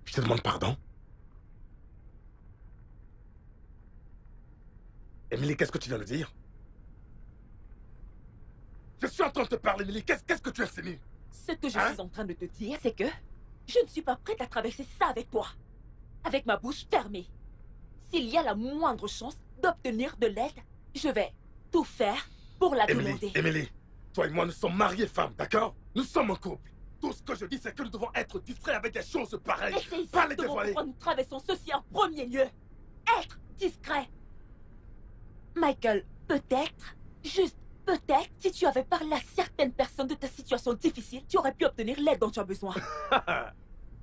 Je te demande pardon. Emily, qu'est-ce que tu viens de dire? Je suis en train de te parler, Emily. Qu'est-ce que tu insinues? Ce que je suis en train de te dire, c'est que je ne suis pas prête à traverser ça avec toi. Avec ma bouche fermée. S'il y a la moindre chance d'obtenir de l'aide, je vais tout faire pour la demander. Emily, toi et moi, nous sommes mariés femmes, d'accord? Nous sommes un couple. Tout ce que je dis, c'est que nous devons être distraits avec des choses pareilles. Et c'est pas les exactement dévoiler. pourquoi nous traversons ceci en premier lieu. Être discret. Michael, peut-être, juste peut-être, si tu avais parlé à certaines personnes de ta situation difficile, tu aurais pu obtenir l'aide dont tu as besoin.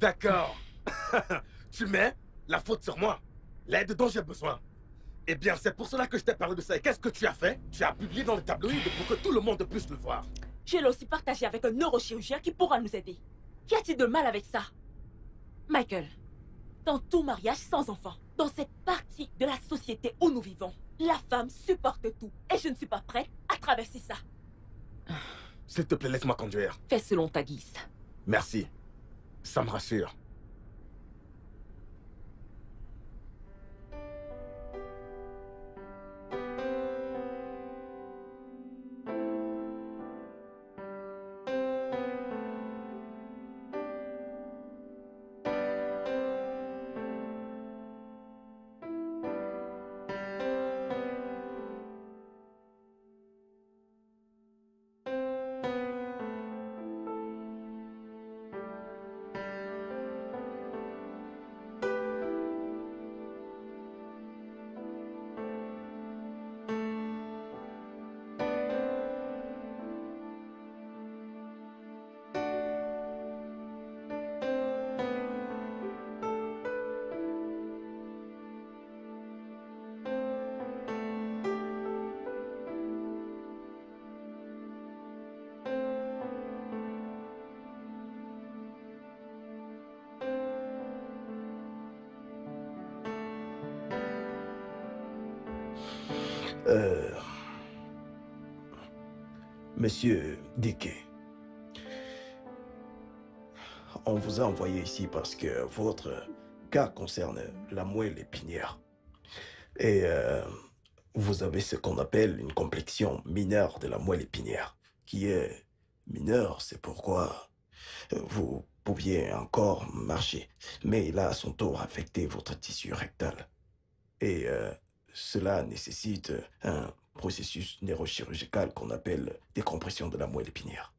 D'accord. Tu mets la faute sur moi. L'aide dont j'ai besoin. Eh bien, c'est pour cela que je t'ai parlé de ça. Et qu'est-ce que tu as fait? Tu as publié dans les tabloïds pour que tout le monde puisse le voir. Je l'ai aussi partagé avec un neurochirurgien qui pourra nous aider. Qu'y a-t-il de mal avec ça? Michael, dans tout mariage sans enfant, dans cette partie de la société où nous vivons, la femme supporte tout. Et je ne suis pas prête à traverser ça. S'il te plaît, laisse-moi conduire. Fais selon ta guise. Merci. Ça me rassure. Monsieur Dickey, on vous a envoyé ici parce que votre cas concerne la moelle épinière. Et vous avez ce qu'on appelle une complexion mineure de la moelle épinière. qui est mineur, c'est pourquoi vous pouviez encore marcher. Mais il a à son tour affecté votre tissu rectal. Et cela nécessite un processus neurochirurgical qu'on appelle décompression de la moelle épinière.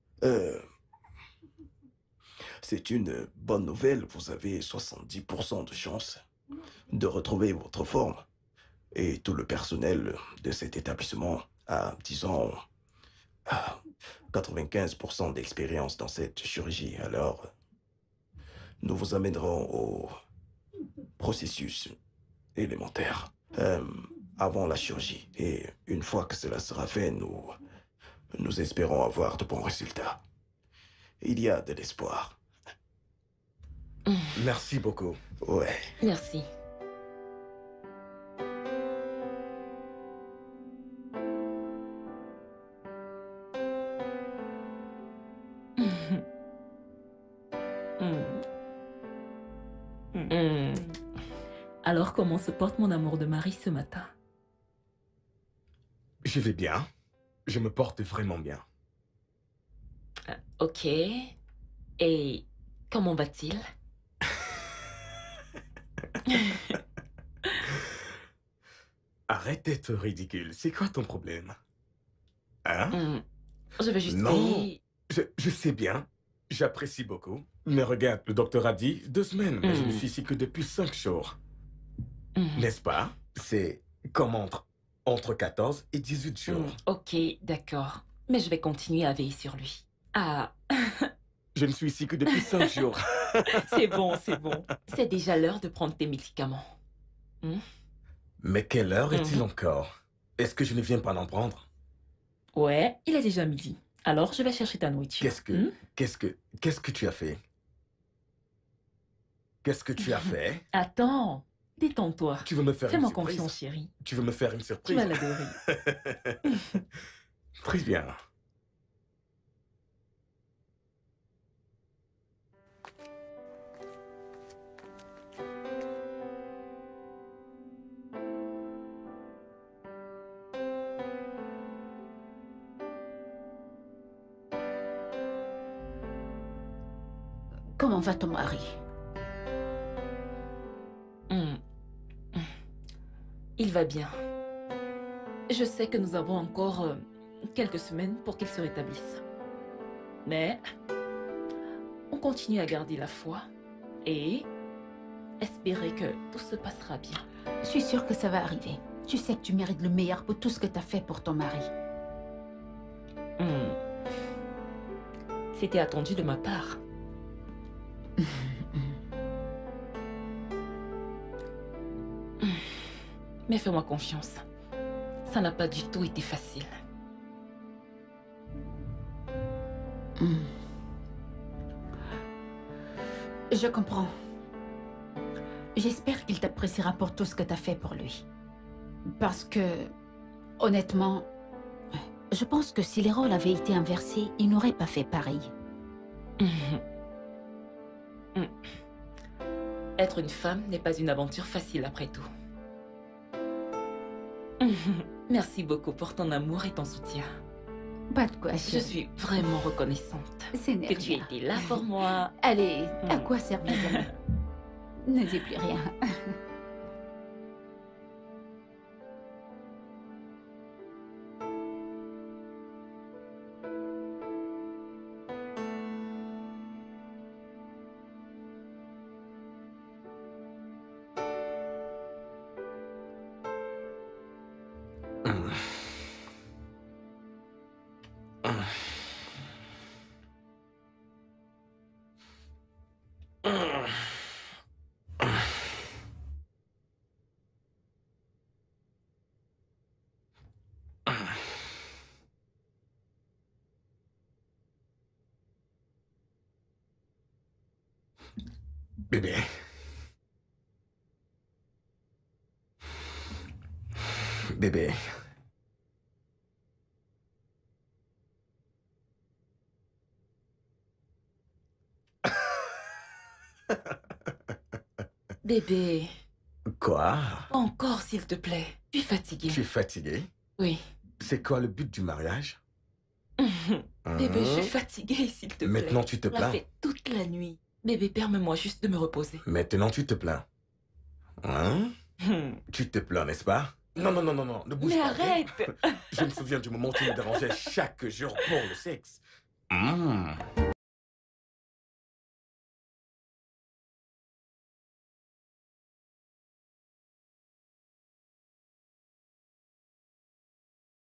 C'est une bonne nouvelle, vous avez 70% de chance de retrouver votre forme. Et tout le personnel de cet établissement a, disons, 95% d'expérience dans cette chirurgie. Alors, nous vous amènerons au processus élémentaire avant la chirurgie. Et une fois que cela sera fait, nous espérons avoir de bons résultats. Il y a de l'espoir. Merci beaucoup. Ouais. Merci. Alors, comment se porte mon amour de Marie ce matin? Je vais bien. Je me porte vraiment bien. Ok. Et comment va-t-il? Arrête d'être ridicule. C'est quoi ton problème? Hein? Je veux juste... Non, je sais bien. J'apprécie beaucoup. Mais regarde, le docteur a dit 2 semaines. Mais je ne suis ici que depuis 5 jours. N'est-ce pas? C'est comme entre 14 et 18 jours. Ok, d'accord. Mais je vais continuer à veiller sur lui. Ah. Je ne suis ici que depuis 5 jours. C'est bon, c'est bon. C'est déjà l'heure de prendre tes médicaments. Mais quelle heure est-il encore? Est-ce que je ne viens pas d'en prendre? Ouais, il est déjà midi. Alors, je vais chercher ta nourriture. Qu'est-ce que tu as fait? Qu'est-ce que tu as fait? Attends, détends-toi. Tu veux me faire une surprise? Fais-moi confiance, chérie. Tu veux me faire une surprise? Tu vas l'adorer. Très bien. Comment va ton mari? Il va bien. Je sais que nous avons encore quelques semaines pour qu'il se rétablisse. Mais on continue à garder la foi et espérer que tout se passera bien. Je suis sûre que ça va arriver. Tu sais que tu mérites le meilleur pour tout ce que tu as fait pour ton mari. C'était attendu de ma part. Mais fais-moi confiance. Ça n'a pas du tout été facile. Je comprends. J'espère qu'il t'appréciera pour tout ce que tu as fait pour lui. Parce que, honnêtement, je pense que si les rôles avaient été inversés, il n'aurait pas fait pareil. Être une femme n'est pas une aventure facile après tout. Merci beaucoup pour ton amour et ton soutien. Pas de quoi, Je chérie. suis vraiment reconnaissante que tu rien. étais là pour moi. Allez, à quoi servent les amis? Ne dis plus rien. Bébé. Bébé. Bébé. Quoi? Encore, s'il te plaît. Je suis fatiguée. Tu es fatigué? Oui. C'est quoi le but du mariage? Bébé, je suis fatiguée, s'il te plaît. Maintenant, tu te On l'a plains. fait toute la nuit. Bébé, permets-moi juste de me reposer. Maintenant, tu te plains. Hein? Tu te plains, n'est-ce pas? Non, non, non, non, non, ne bouge Mais pas. ok? arrête! Je me souviens du moment où tu me dérangeais chaque jour pour le sexe.